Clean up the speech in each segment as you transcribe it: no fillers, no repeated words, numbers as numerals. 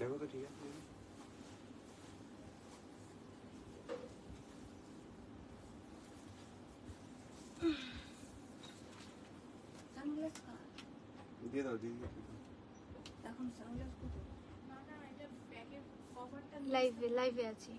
দেখো তো ঠিক আছে। দিয়ে দাও দিয়ে দাও। এখন সানগ্লাস কোথায়? না না, এটা ব্যাগের কভারটা লাইভে আছি।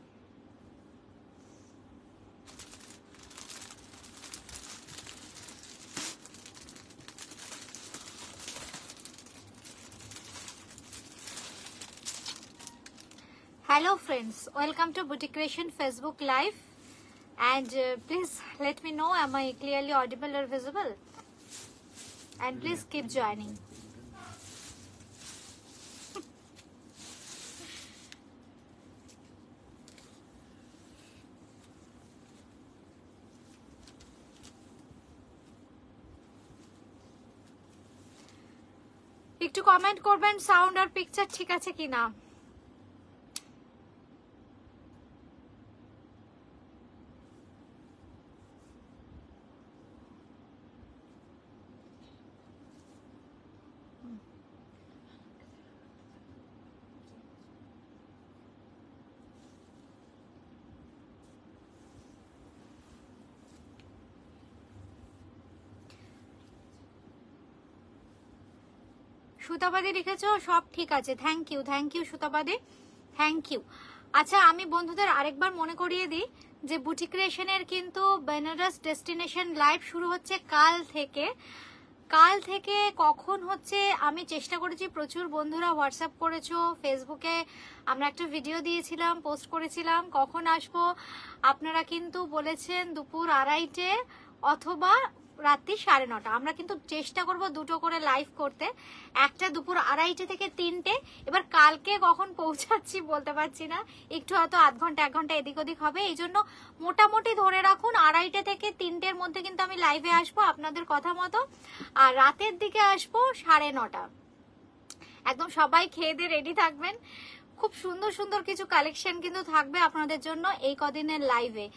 Hello friends, welcome to Boutique Creation Facebook Live, and please let me know, am I clearly audible or visible? And please keep joining. একটু কমেন্ট করবেন সাউন্ড আর পিকচার ঠিক আছে কিনা। সুতাবাদী লিখেছো, সব ঠিক আছে, থ্যাংক ইউ সুতাবাদী, থ্যাংক ইউ। আচ্ছা, আমি বন্ধুদের আরেকবার মনে করিয়ে দিই যে বুটিক ক্রিয়েশনের কিন্তু বেনারস ডেস্টিনেশন লাইভ শুরু হচ্ছে কাল থেকে। কাল থেকে কখন হচ্ছে আমি চেষ্টা করেছি, প্রচুর বন্ধুরা হোয়াটসঅ্যাপ করেছো, ফেসবুকে আমরা একটা ভিডিও দিয়েছিলাম, পোস্ট করেছিলাম কখন আসবো। আপনারা কিন্তু বলেছেন দুপুর 2:30 অথবা রাত্রি 9:30। আমরা কিন্তু চেষ্টা করব দুটো করে লাইভ করতে, একটা দুপুর 2:30 থেকে 3টে। এবার কালকে কখন পৌঁছাচ্ছি বলতে পারছি না, একটু হয়তো আধ ঘন্টা 1 ঘন্টা এদিক ওদিক হবে, এই জন্য মোটামুটি ধরে রাখুন 2:30 থেকে 3টের মধ্যে কিন্তু আমি লাইভে আসবো আপনাদের কথা মতো। আর রাতের দিকে আসবো 9:30। একদম সবাই খেয়ে দিয়ে রেডি থাকবেন, খুব সুন্দর সুন্দর কিছু কালেকশন কিন্তু থাকবে আপনাদের জন্য এই কদিনের লাইভে।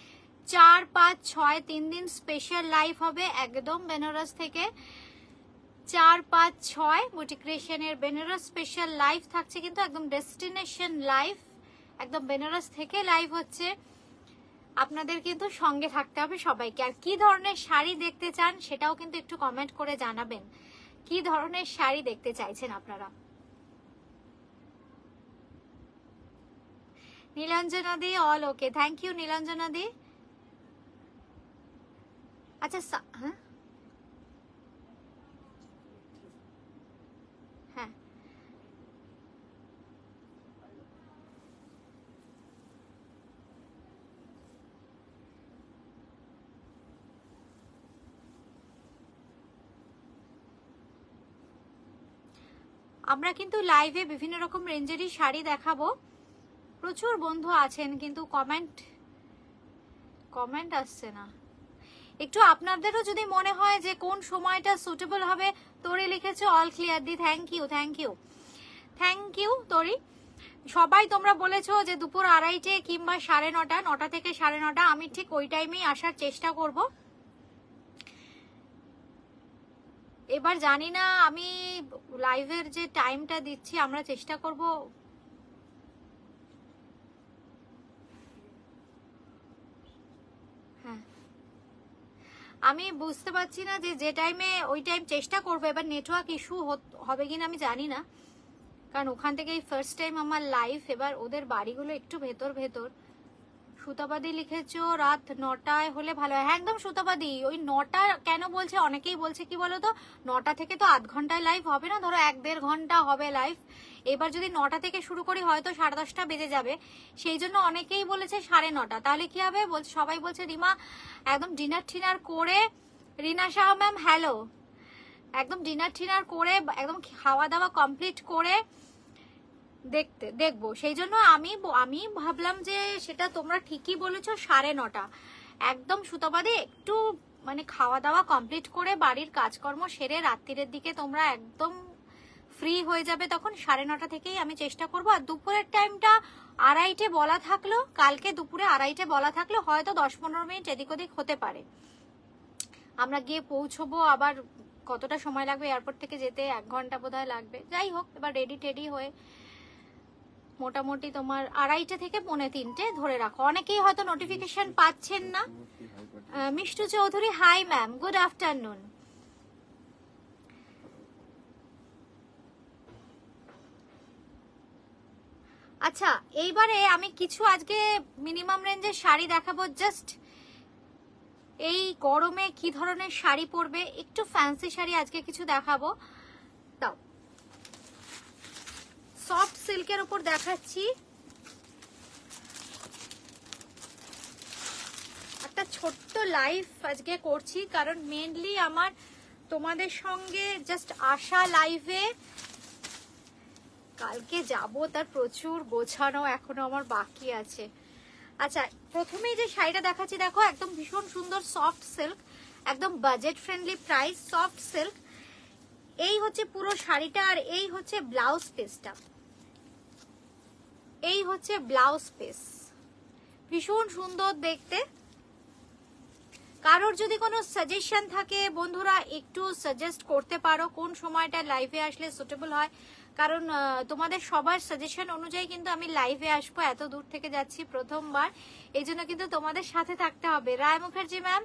4, 5, 6 3 দিন স্পেশাল লাইভ হবে একদম বেনারস থেকে। 4, 5, 6 বুটিক ক্রিয়েশনের বেনারস স্পেশাল লাইভ থাকছে, কিন্তু একদম ডেস্টিনেশন লাইভ, একদম বেনারস থেকে লাইভ হচ্ছে। আপনাদের কিন্তু সঙ্গে থাকতে হবে সবাইকে। আর কি ধরনের শাড়ি দেখতে চান সেটাও কিন্তু একটু কমেন্ট করে জানাবেন, কি ধরনের শাড়ি দেখতে চাইছেন আপনারা। Nilanjana di all okay, thank you Nilanjana di. আচ্ছা হ্যাঁ হ্যাঁ, আমরা কিন্তু লাইভে বিভিন্ন রকম রেঞ্জেরই শাড়ি দেখাবো। প্রচুর বন্ধু আছেন কিন্তু কমেন্ট আসছে না। একটু আপনাদেরও যদি মনে হয় যে কোন সময়টা সুটেবল হবে, তোরে লিখেছে অল ক্লিয়ার দি, থ্যাংক ইউ তোরি। সবাই তোমরা বলেছো যে দুপুর 2:30 কিংবা 9:30, 9টা থেকে 9:30, আমি ঠিক ওই টাইমেই আসার চেষ্টা করব। এবার জানি না আমি লাইভের যে টাইমটা দিচ্ছি, আমরা চেষ্টা করব। হ্যাঁ, আমি বুঝতে পারছি না যে টাইমে ওই টাইম চেষ্টা করবো। এবার নেটওয়ার্ক ইস্যু হবে কিনা আমি জানি না, কারণ ওখান থেকেই ফার্স্ট টাইম আমার লাইভ। এবার ওদের বাড়িগুলো একটু ভেতর। সুতাবাদী লিখেছো রাত 9টায় হলে ভালো হয়। হ্যাঁ একদম সুতাবাদী, ওই 9টা কেন বলছে, অনেকেই বলছে কি বলতো, 9টা থেকে তো আধ ঘন্টায় লাইভ হবে না, ধরো 1-1.5 ঘন্টা হবে লাইভ। এবার যদি 9টা থেকে শুরু করি হয়তো 10:30 বেজে যাবে, সেই জন্য অনেকেই বলেছে 9:30। তাহলে কি হবে, সবাই বলছে রিমা একদম ডিনার করে, রিনা শাহ ম্যাম হ্যালো, একদম ডিনার করে একদম খাওয়া দাওয়া কমপ্লিট করে দেখবো। সেই জন্য আমি ভাবলাম যে সেটা তোমরা ঠিকই বলেছো 9:30 একদম সুতাবাদে একটু মানে খাওয়া দাওয়া কমপ্লিট করে বাড়ির কাজকর্ম সেরে রাত্রির দিকে তোমরা একদম ফ্রি হয়ে যাবে, তখন 9:30 থেকেই আমি চেষ্টা করব। আর দুপুরের টাইমটা 2:30 বলা থাকলো, কালকে দুপুরে 2:30 বলা থাকলো, হয়তো 10-15 মিনিট এদিক ওদিক হতে পারে। আমরা গিয়ে পৌঁছবো, আবার কতটা সময় লাগবে এয়ারপোর্ট থেকে যেতে, 1 ঘন্টা বোধহয় লাগবে। যাই হোক, এবার রেডি টেডি হয়ে মোটামুটি তোমার 2:30 থেকে 2:45 ধরে রাখো। অনেকেই হয়তো নোটিফিকেশন পাচ্ছেন না। Mishtu Chowdhury, hi ma'am, good afternoon. আচ্ছা, এইবারে আমি কিছু আজকে মিনিমাম রেঞ্জের শাড়ি দেখাবো। জাস্ট এই গরমে কি ধরনের শাড়ি পরবে, একটু ফ্যান্সি শাড়ি আজকে কিছু দেখাবো। দাও, সফট সিল্কের উপর দেখাচ্ছি। একটা ছোট্ট লাইভ আজকে করছি, কারণ মেনলি আমার তোমাদের সঙ্গে জাস্ট আসা লাইভে, কালকে যাব তার প্রচুর গোছানো এখনো আমার বাকি আছে। আচ্ছা, প্রথমেই যে শাড়িটা দেখাচ্ছি দেখো, একদম ভীষণ সুন্দর সফট সিল্ক, একদম budget friendly price, soft silk. এই হচ্ছে পুরো শাড়িটা, আর এই হচ্ছে ব্লাউজ পিসটা। এই হচ্ছে ব্লাউজ পিস, ভীষণ সুন্দর দেখতে। কারোর যদি কোনো সাজেশন থাকে বন্ধুরা একটু সাজেস্ট করতে পারো কোন সময়টা লাইভে আসলে সুটেবল হয়, কারণ তোমাদের সবার সাজেশন অনুযায়ী কিন্তু আমি লাইভে আসবো। এত দূর থেকে যাচ্ছি প্রথমবার, এই জন্য কিন্তু তোমাদের সাথে থাকতে হবে। Roy Mukherjee ma'am,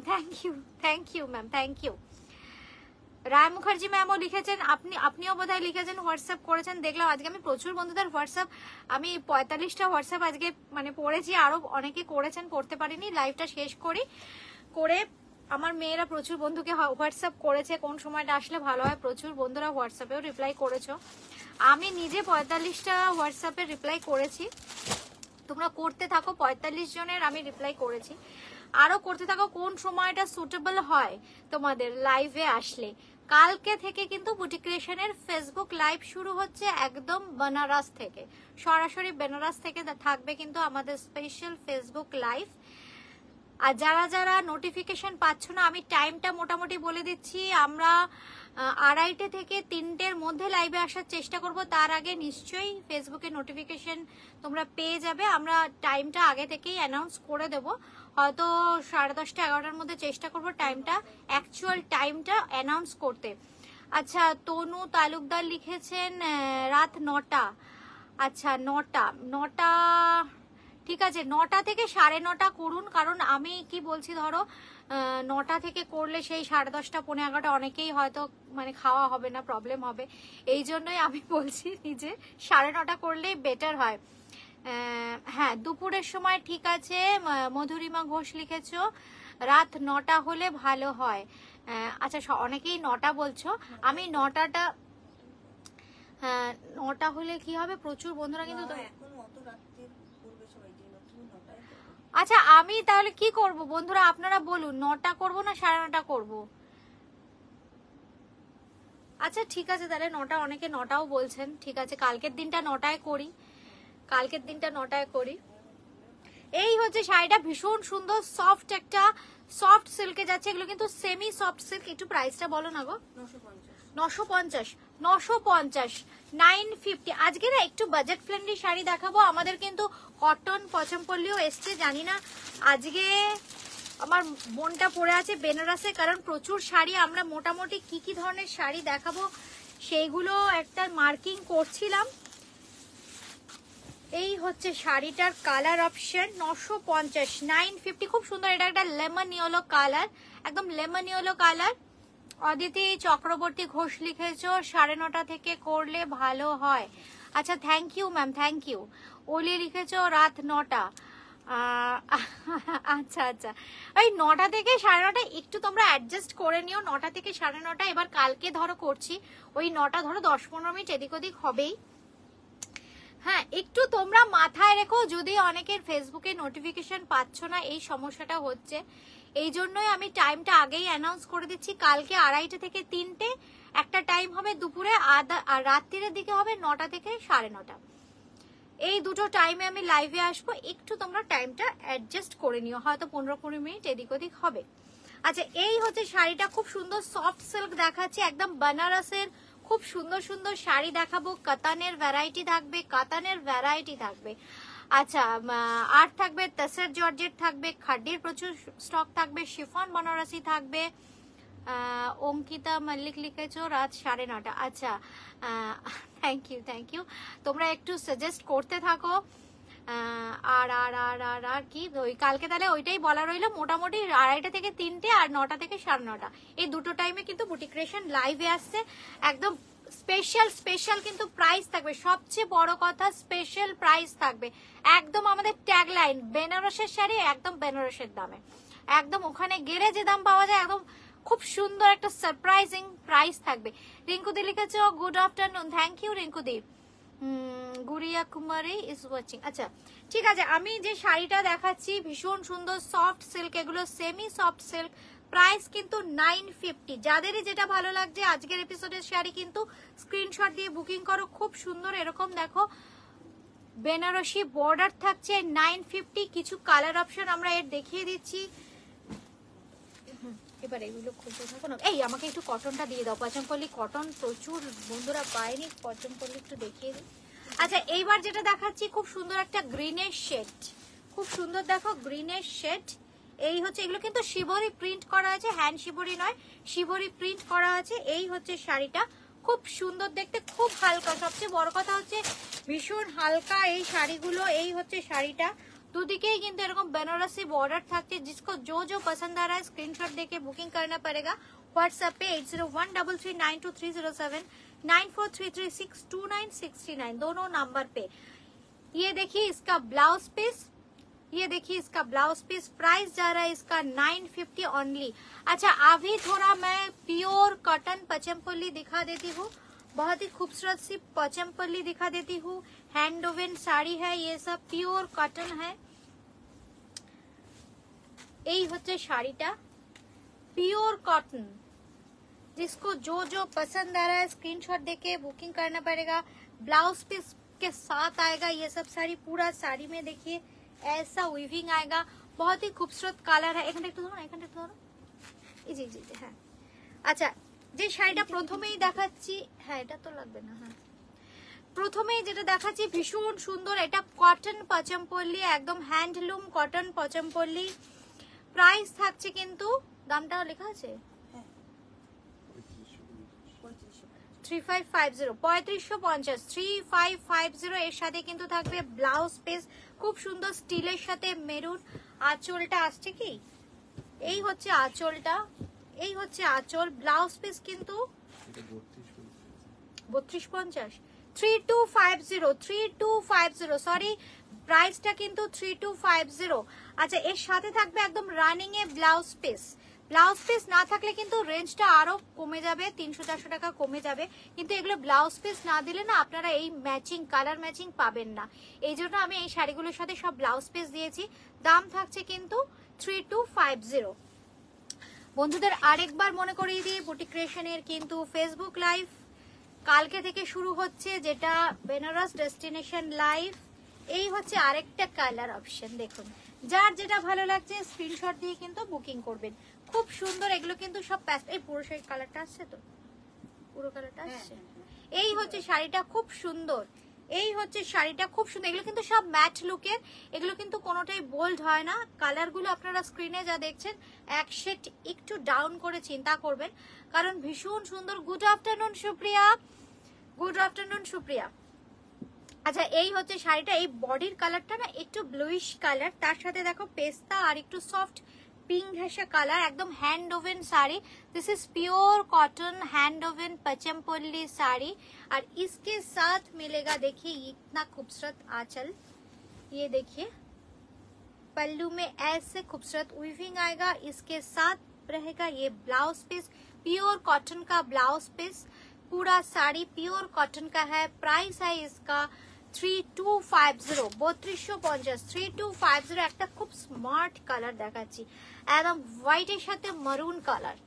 thank you ma'am, thank you. Roy Mukherjee ম্যামও লিখেছেন, আপনিও বোধহয় লিখেছেন, হোয়াটসঅ্যাপ করেছেন দেখলাম। আজকে আমি প্রচুর বন্ধুদের হোয়াটসঅ্যাপ, আমি 45টা হোয়াটসঅ্যাপ আজকে মানে পড়েছি, আরো অনেকে করেছেন, করতে পারিনি। লাইভটা শেষ করে আমার মেয়েরা প্রচুর বন্ধুকে হোয়াটসঅ্যাপ করেছে কোন সময়টা আসলে ভালো হয়। প্রচুর বন্ধুরা হোয়াটসঅ্যাপেও রিপ্লাই করেছো। আমি নিজে 45টা হোয়াটসঅ্যাপে রিপ্লাই করেছি, তোমরা করতে থাকো। 45 জনের আমি রিপ্লাই করেছি, আরো করতে থাকো কোন সময়টা সুটেবল হয় তোমাদের লাইভে আসলে। কালকে থেকে কিন্তু বুটিক ক্রিয়েশনের ফেসবুক লাইভ শুরু হচ্ছে, একদম বেনারস থেকে, সরাসরি বেনারস থেকে থাকবে কিন্তু আমাদের স্পেশাল ফেসবুক লাইভ। আর যারা যারা নোটিফিকেশন পাচ্ছ না, আমি টাইমটা মোটামুটি বলে দিচ্ছি। আমরা 2:30 থেকে 3টের মধ্যে লাইভে আসার চেষ্টা করব। তার আগে নিশ্চয়ই ফেসবুকে নোটিফিকেশন তোমরা পেয়ে যাবে। আমরা টাইমটা আগে থেকেই অ্যানাউন্স করে দেব, হয়তো 10:30 11টার মধ্যে চেষ্টা করব টাইমটা, অ্যাকচুয়াল টাইমটা অ্যানাউন্স করতে। আচ্ছা, তনু তালুকদার লিখেছেন রাত 9টা। আচ্ছা, 9টা ঠিক আছে, 9টা থেকে 9:30 করুন, কারণ আমি কি বলছি ধরো 9টা থেকে করলে সেই 10:30 পৌনে 11টা অনেকেই হয়তো মানে খাওয়া হবে না, প্রবলেম হবে। এই জন্যই আমি বলছি নিজে 9:30 করলেই বেটার হয়। হ্যাঁ, দুপুরের সময় ঠিক আছে। মধুরিমা ঘোষ লিখেছো রাত 9টা হলে ভালো হয়। আচ্ছা, অনেকেই 9টা বলছো, আমি 9টা, হ্যাঁ 9টা হলে কি হবে, প্রচুর বন্ধুরা কিন্তু। আচ্ছা, আমি তাহলে কি করব বন্ধুরা, আপনারা বলুন, 9টা করবো না 9:30 করবো? আচ্ছা ঠিক আছে, তাহলে 9টা, অনেকে 9টাও বলছেন। ঠিক আছে, কালকের দিনটা 9টায় করি, কালকের দিনটা 9টায় করি। এই হচ্ছে শাড়িটা, ভীষণ সুন্দর সফট, একটা সফট সিল্কে যাচ্ছে। এগুলো কিন্তু সেমি সফট সিল্ক। একটু প্রাইসটা বলো না গো। 950 950 আজকে না একটু বাজেট ফ্রেন্ডলি শাড়ি দেখাবো। আমাদের কিন্তু কটন পচমপল্লিও এসছে, জানি না আজকে আমার মনটা পড়ে আছে বেনারসে, কারণ প্রচুর শাড়ি। আমরা মোটামুটি কি কি ধরনের শাড়ি দেখাবো সেইগুলো একটা মার্কিং করছিলাম। এই হচ্ছে শাড়িটার কালার অপশন, 950 950, খুব সুন্দর। এটা একটা লেমন ইয়েলো কালার, একদম lemon yellow colour. Aditi Chakraborty Ghosh লিখেছো 9:30 থেকে করলে ভালো হয়। আচ্ছা, thank you ma'am, thank you. Oli লিখেছো রাত 9টা। আচ্ছা আচ্ছা, ওই 9টা থেকে 9:30 একটু তোমরা অ্যাডজাস্ট করে নিও। 9টা থেকে 9:30, এবার কালকে ধরো করছি ওই 9টা, ধরো 10-15 মিনিট এদিক ওদিক হবেই। হ্যাঁ, একটু তোমরা মাথায় রেখো, যদি অনেকের ফেসবুকে নোটিফিকেশন পাচ্ছ না, এই সমস্যাটা হচ্ছে, এই জন্যই আমি টাইমটা আগেই অ্যানাউন্স করে দিচ্ছি। কালকে 2:30 থেকে 3টে একটা টাইম হবে, দুপুরে আর রাত্রির দিকে হবে 9টা থেকে 9:30। এই দুটো টাইমে আমি লাইভে আসবো, একটু তোমরা টাইমটা অ্যাডজাস্ট করে নিও, হয়তো 15-20 মিনিট এদিক ওদিক হবে। আচ্ছা, এই হচ্ছে শাড়িটা, খুব সুন্দর সফট সিল্ক দেখাচ্ছি, একদম বেনারসের খুব সুন্দর সুন্দর শাড়ি দেখাবো। কাতানের ভ্যারাইটি থাকবে, কাতানের ভ্যারাইটি থাকবে। আচ্ছা, আর থাকবে তসর জর্জেট থাকবে, খাডির প্রচুর স্টক থাকবে, শিফন বেনারসি থাকবে, অঙ্কিতা মল্লিক লিখেছো রাত 9:30। আচ্ছা, থ্যাংক ইউ। তোমরা একটু সাজেস্ট করতে থাকো। আর আর আর আর আর কি ওই কালকে তাহলে ওইটাই বলা রইলো, মোটামুটি 2:30 থেকে 3টে আর 9টা থেকে 9:30 এই দুটো টাইমে কিন্তু বুটিক ক্রিয়েশন লাইভে আসছে। একদম স্পেশাল কিন্তু প্রাইস থাকবে, সবচেয়ে বড় কথা স্পেশাল প্রাইস থাকবে। একদম আমাদের ট্যাগলাইন বেনারসের শাড়ি একদম বেনারসের দামে, একদম ওখানে গেলে যে দাম পাওয়া যায় একদম খুব সুন্দর একটা সারপ্রাইজিং প্রাইস থাকবে। রিঙ্কুদি লিখেছো গুড আফটারনুন, থ্যাংক ইউ রিঙ্কুদি। Gudiya Kumari is watching. আচ্ছা ঠিক আছে, আমি যে শাড়িটা দেখাচ্ছি ভীষণ সুন্দর সফট সিল্ক, এগুলো সেমি সফট সিল্ক, প্রাইস কিন্তু 950। যাদেরই যেটা ভালো লাগছে আজকের এপিসোডের শাড়ি কিন্তু স্ক্রিনশট দিয়ে বুকিং করো। খুব সুন্দর এরকম দেখো বেনারসি বর্ডার থাকছে 950। কিছু কালার অপশন আমরা এর দেখিয়ে দিচ্ছি। এবার এগুলো খুলতে থাকো না। এই আমাকে একটু কটনটা দিয়ে দাও, পচমপল্লি কটন প্রচুর বন্ধুরা পায়নি, পচমপল্লি একটু দেখিয়ে দিই। আচ্ছা এইবার যেটা দেখাচ্ছি খুব সুন্দর একটা গ্রিনের শেড, খুব সুন্দর দেখো গ্রিনের শেড। এই হচ্ছে, এগুলো কিন্তু শিবরি প্রিন্ট করা আছে, হ্যান্ড শিবরি নয়, শিবরি প্রিন্ট করা আছে। এই হচ্ছে শাড়িটা, খুব সুন্দর দেখতে, খুব হালকা, সবচেয়ে বড় কথা হচ্ছে ভীষণ হালকা এই শাড়িগুলো। এই হচ্ছে শাড়িটা, দুদিকেই কিন্তু এরকম বেনারসি বॉर्डर থাকছে। जिसको जो जो पसंद आ रहा है स्क्रीनशॉट देके बुकिंग करना पड़ेगा। व्हाट्सएप पे 8013392307 9433629639 दोनों नंबर पे। ये देखिए इसका ब्लाउज पीस, ये देखिए इसका ब्लाउज पीस, प्राइस जा रहा है इसका 950 ओनली। अच्छा अभी थोड़ा मैं प्योर कॉटन पचमपल्ली दिखा देती हूँ, बहुत ही खूबसूरत सी पचमपल्ली दिखा देती हूँ। हैंड वोवन साड़ी है, ये सब प्योर कॉटन है। এই হচ্ছে শাড়িটা प्योर कॉटन, जिसको जो जो पसंद आ रहा है स्क्रीनशॉट देके बुकिंग करना पड़ेगा। ब्लाउज पीस के साथ आएगा ये सब साड़ी, पूरा साड़ी में देखिए ऐसा वीविंग आएगा, बहुत ही खूबसूरत कलर है। এখানে একটু ধরো, এখানে একটু ধরো, জি জি জি হ্যাঁ। আচ্ছা যে শাড়িটা প্রথমেই দেখাচ্ছি, হ্যাঁ এটা তো লাগবে না, হ্যাঁ প্রথমেই যেটা দেখাচ্ছি ভীষণ সুন্দর, এটা কটন পচমপল্লি, একদম হ্যান্ডলুম কটন পচমপল্লি। প্রাইস থাকছে কিন্তু, দামটাও লেখা আছে 3550 3550 3550। এর সাথে কিন্তু থাকবে ব্লাউজ পিস, খুব সুন্দর স্টিলের সাথে মেরুন। আঁচলটা আসছে কি, এই হচ্ছে আঁচলটা, এই হচ্ছে আঁচল। ব্লাউজ পিস কিন্তু 3250 3250 সরি, প্রাইসটা কিন্তু 3250। আচ্ছা এর সাথে থাকবে একদম রানিং এ ব্লাউজ পিস। ব্লাউজ পিস না থাকলে কিন্তু রেঞ্জটা আরো কমে যাবে, 300-400 টাকা কমে যাবে, কিন্তু এগুলো ব্লাউজ পিস না দিলে না আপনারা এই ম্যাচিং কালার ম্যাচিং পাবেন না। এই জন্য আমি এই শাড়িগুলোর সাথে সব ব্লাউজ পিস দিয়েছি। দাম থাকছে কিন্তু 3250। বন্ধুদের আরেকবার মনে করিয়ে দিই, বুটিক ক্রিয়েশনের কিন্তু ফেসবুক লাইভ কালকে থেকে শুরু হচ্ছে, যেটা বেনারস ডেস্টিনেশন লাইভ। এই হচ্ছে আরেকটা কালার অপশন, দেখুন যার যেটা ভালো লাগছে স্ক্রিনশট দিয়ে কিন্তু বুকিং করবেন। খুব সুন্দর এগুলো কিন্তু সব প্যাস্টেল। এই পুরো শাড়ি কালারটা আসছে তো, পুরো কালারটা আসছে। এই হচ্ছে শাড়িটা, খুব সুন্দর। এই হচ্ছে শাড়িটা, খুব সুন্দর। এগুলো কিন্তু সব ম্যাট লুকের, এগুলো কিন্তু কোনোটাই বোল্ড হয় না। কালারগুলো আপনারা স্ক্রিনে যা দেখছেন এক শেড একটু ডাউন করে চিন্তা করবেন, কারণ ভীষণ সুন্দর। Good afternoon Supriya, good afternoon Supriya. আচ্ছা এই হচ্ছে শাড়িটা, এই বডির কালারটা না একটু ব্লুইশ কালার, তার সাথে দেখো পেস্তা আর একটু সফট पिंक घैसा कलर, एकदम hand woven sari. This is pure cotton hand woven Pochampally sari, और इसके साथ मिलेगा देखिए इतना खूबसूरत आंचल। ये देखिए पल्लू में ऐसे खूबसूरत वीविंग आएगा, इसके साथ रहेगा ये ब्लाउज पीस, प्योर कॉटन का ब्लाउज पीस। पूरा साड़ी प्योर कॉटन का है। प्राइस है इसका 3250 3250 3250। একটা খুব স্মার্ট কালার দেখাচ্ছি, একদম হোয়াইটের সাথে মারুন কালার,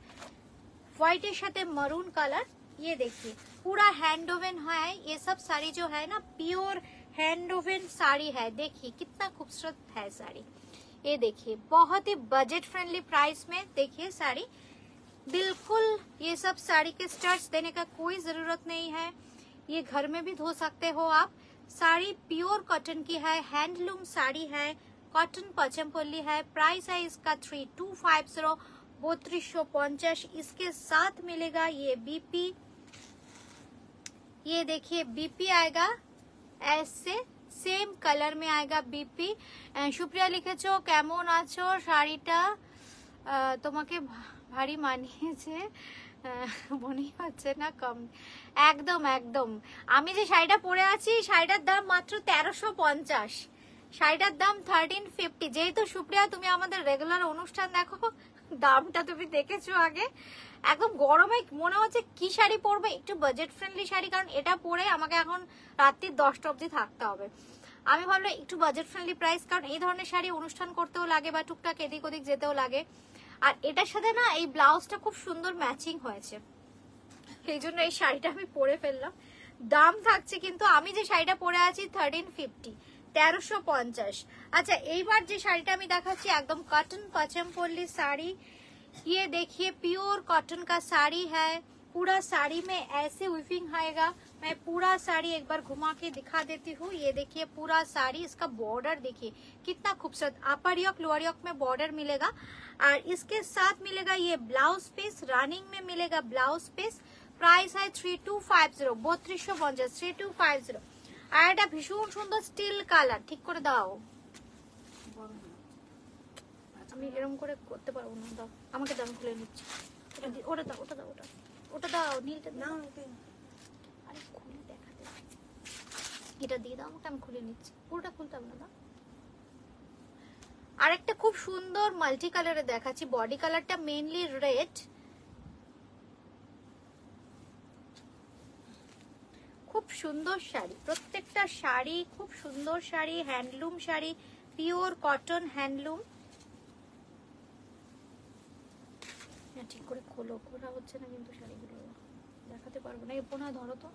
হোয়াইটের সাথে মারুন কালার। ये देखिए पूरा हैंड ओवन है, ये सब साड़ी जो है ना प्योर हैंड ओवन साड़ी है। देखिए कितना खूबसूरत है साड़ी। ये देखिए बहुत ही बजट फ्रेंडली प्राइस में देखिए साड़ी, बिल्कुल ये सब साड़ी के स्टड्स देने का कोई जरूरत नहीं है, ये घर में भी धो सकते हो आप। साड़ी प्योर कॉटन की है, हैंडलूम साड़ी है, कॉटन पचमपल्ली है। प्राइस है इसका 3250। 3250। इसके साथ मिलेगा ये बीपी, ये देखिए बीपी आएगा ऐसे সেম কালার মে আয়েগা বিপি। সুপ্রিয়া লিখেছো কেমন আছো, শাড়িটা তোমাকে ভারী মানিয়েছে মনে হচ্ছে না কম। একদম একদম, আমি যে শাড়িটা পরে আছি শাড়িটার দাম মাত্র 1350, শাড়িটার দাম 1350। যেহেতু সুপ্রিয়া তুমি আমাদের রেগুলার অনুষ্ঠান দেখো, দামটা তুমি দেখেছো আগে। একদম গরমে মনে হচ্ছে কি শাড়ি পরবে, একটু বাজেট ফ্রেন্ডলি শাড়ি, কারণ এটা পরে আমাকে এখন রাত্রি 10টা অবধি থাকতে হবে। আমি ভাবলাম একটু বাজেট ফ্রেন্ডলি প্রাইস, কারণ এই ধরনের শাড়ি অনুষ্ঠান করতেও লাগে বা টুকটাক এদিক ওদিক যেতেও লাগে। আর এটার সাথে না এই ব্লাউজটা খুব সুন্দর ম্যাচিং হয়েছে, এই জন্য এই শাড়িটা আমি পরে ফেললাম। দাম থাকছে কিন্তু, আমি যে শাড়িটা পরে আছি 1350, 1350। আচ্ছা এইবার যে শাড়িটা আমি দেখাচ্ছি একদম কটন पचमपल्ली साड़ी। ये देखिए प्योर कॉटन का साड़ी है, पूरा साड़ी में ऐसे वीविंग आएगा। मैं पूरा साड़ी एक बार घुमा के दिखा देती हूँ। ये देखिए पूरा साड़ी, इसका बॉर्डर देखिए कितना खूबसूरत, अपर योक लोअर योक में बॉर्डर मिलेगा। और इसके साथ मिलेगा ये ब्लाउज पीस, रनिंग में मिलेगा ब्लाउज पीस। प्राइस है 3250, 3250, 3250। আর এটা ভীষণ সুন্দর স্টিল কালার, ঠিক করে দাও। আমি এরকম করে করতে পারবো না, দাও আমাকে, দাম খুলে নিচ্ছি। ওটা দাও, ওটা দাও, ওটা দাও, নীলটা দাও। আরে খুলে দেখাতে, এটা দিয়ে দাও আমাকে, আমি খুলে নিচ্ছি। পুরোটা খুলতে হবে না, দাও। আরেকটা খুব সুন্দর মাল্টি কালারে দেখাচ্ছি, বডি কালারটা মেইনলি রেড, খুব সুন্দর শাড়ি, প্রত্যেকটা শাড়ি খুব সুন্দর sari, handloom sari, pure cotton handloom. ঠিক করে খোলো, খোলা হচ্ছে না কিন্তু শাড়িগুলো, দেখাতে পারবো না। এই পোনা ধরো তো,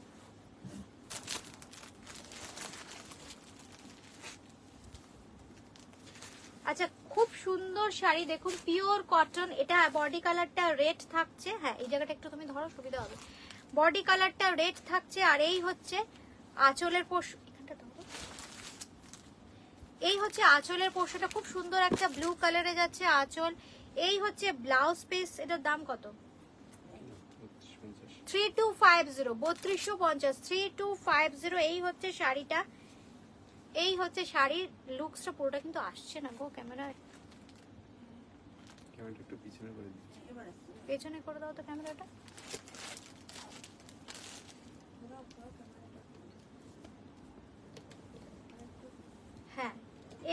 আচ্ছা খুব সুন্দর শাড়ি দেখুন, পিওর কটন। এটা বডি কালারটা রেড থাকছে, হ্যাঁ এই জায়গাটা একটু তুমি ধরো সুবিধা হবে। বডি কালারটা রেড থাকছে, আর এই হচ্ছে আঁচলের পোর্শন, এখানটা ধরো, এই হচ্ছে আঁচলের পোর্শনটা, খুব সুন্দর একটা ব্লু কালারে যাচ্ছে আঁচল। এই হচ্ছে ব্লাউজ পিস, এটার দাম কত? 3250, 3250, 3250। এই হচ্ছে শাড়িটা, এই হচ্ছে শাড়ির লুকসটা, পুরোটা কিন্তু আসছে না গো ক্যামেরায়, ক্যামেরাটা একটু পিছনে করে দিই, পেছনে করে দাও তো ক্যামেরাটা। হ্যাঁ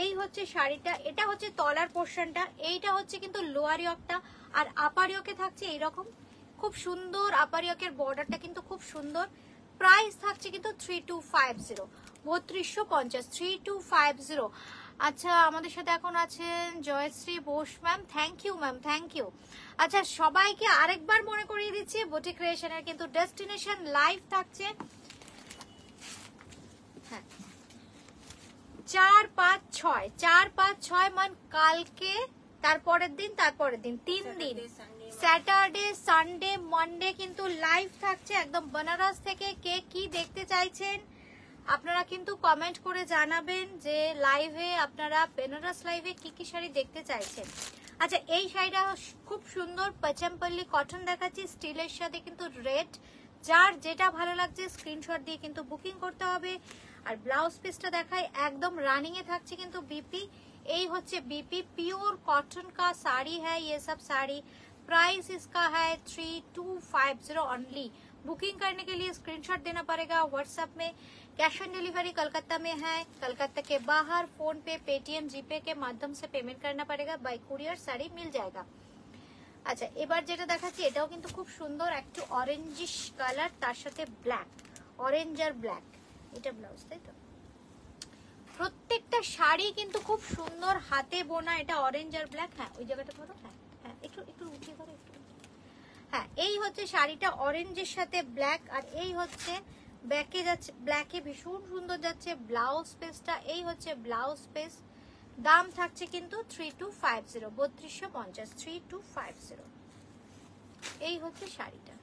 এই হচ্ছে শাড়িটা, এটা হচ্ছে তলার পোর্শনটা, এইটা হচ্ছে কিন্তু লোয়ার ইয়কটা। আর আপার ইয়কে থাকছে এইরকম খুব সুন্দর, আপার ইয়কের বর্ডারটা কিন্তু খুব সুন্দর। প্রাইস থাকছে কিন্তু 3250, 3250, 3250। আচ্ছা আমাদের সাথে এখন আছেন Jayashree Bose ma'am, thank you ma'am, thank you. আচ্ছা সবাইকে আরেকবার মনে করিয়ে দিচ্ছি, বুটিক ক্রিয়েশনের কিন্তু ডেস্টিনেশন লাইভ থাকছে। হ্যাঁ 4-5-6, 4-5-6 মান কালকে, তারপরের দিন, তারপরের দিন, 3 দিন, স্যাটারডে সানডে মানডে কিন্তু লাইভ থাকছে একদম বেনারস থেকে। কে কি দেখতে চাইছেন আপনারা কিন্তু কমেন্ট করে জানাবেন যে লাইভে আপনারা বেনারস লাইভে কি কি শাড়ি দেখতে চাইছেন। আচ্ছা এই শাড়িটা খুব সুন্দর পচমপল্লি কটন দেখাচ্ছি, স্টিলের সাথে কিন্তু রেড। যার যেটা ভালো লাগছে স্ক্রিনশট দিয়ে কিন্তু বুকিং করতে হবে। আর ব্লাউজ পিসটা দেখায়, একদম রানিং এ থাকছে কিন্তু বিপি। এই হচ্ছে বিপি, प्योर कॉटन का साड़ी है ये सब साड़ी। प्राइस इसका है 3250 ओनली। बुकिंग करने के लिए स्क्रीनशॉट देना पड़ेगा व्हाट्सएप में। कैश ऑन डिलीवरी कलकत्ता में है, कलकत्ता के बाहर फोन पे, पेटीएम, जीपे के माध्यम से पेमेंट करना पड़ेगा। बाय कुरियर साड़ी मिल जाएगा। আচ্ছা এবার যেটা দেখাচ্ছি এটাও কিন্তু খুব সুন্দর, একটু অরেঞ্জিশ কালার, তার সাথে ব্ল্যাক, অরেঞ্জ আর ব্ল্যাক। এটা ব্লাউজ, তাই তো? প্রত্যেকটা শাড়ি কিন্তু খুব সুন্দর, হাতে বোনা। এটা অরেঞ্জ আর ব্ল্যাক, হ্যাঁ ওই জায়গাটা ধরো, হ্যাঁ হ্যাঁ একটু একটু উঠিয়ে ধরো একটু। হ্যাঁ এই হচ্ছে শাড়িটা অরেঞ্জের সাথে ব্ল্যাক, আর এই হচ্ছে ব্যাকে যাচ্ছে, ব্ল্যাকে ভীষণ সুন্দর যাচ্ছে ব্লাউজ পিসটা। এই হচ্ছে ব্লাউজ পিস, দাম থাকছে কিন্তু 3250, 3250, 3250। এই হচ্ছে শাড়িটা।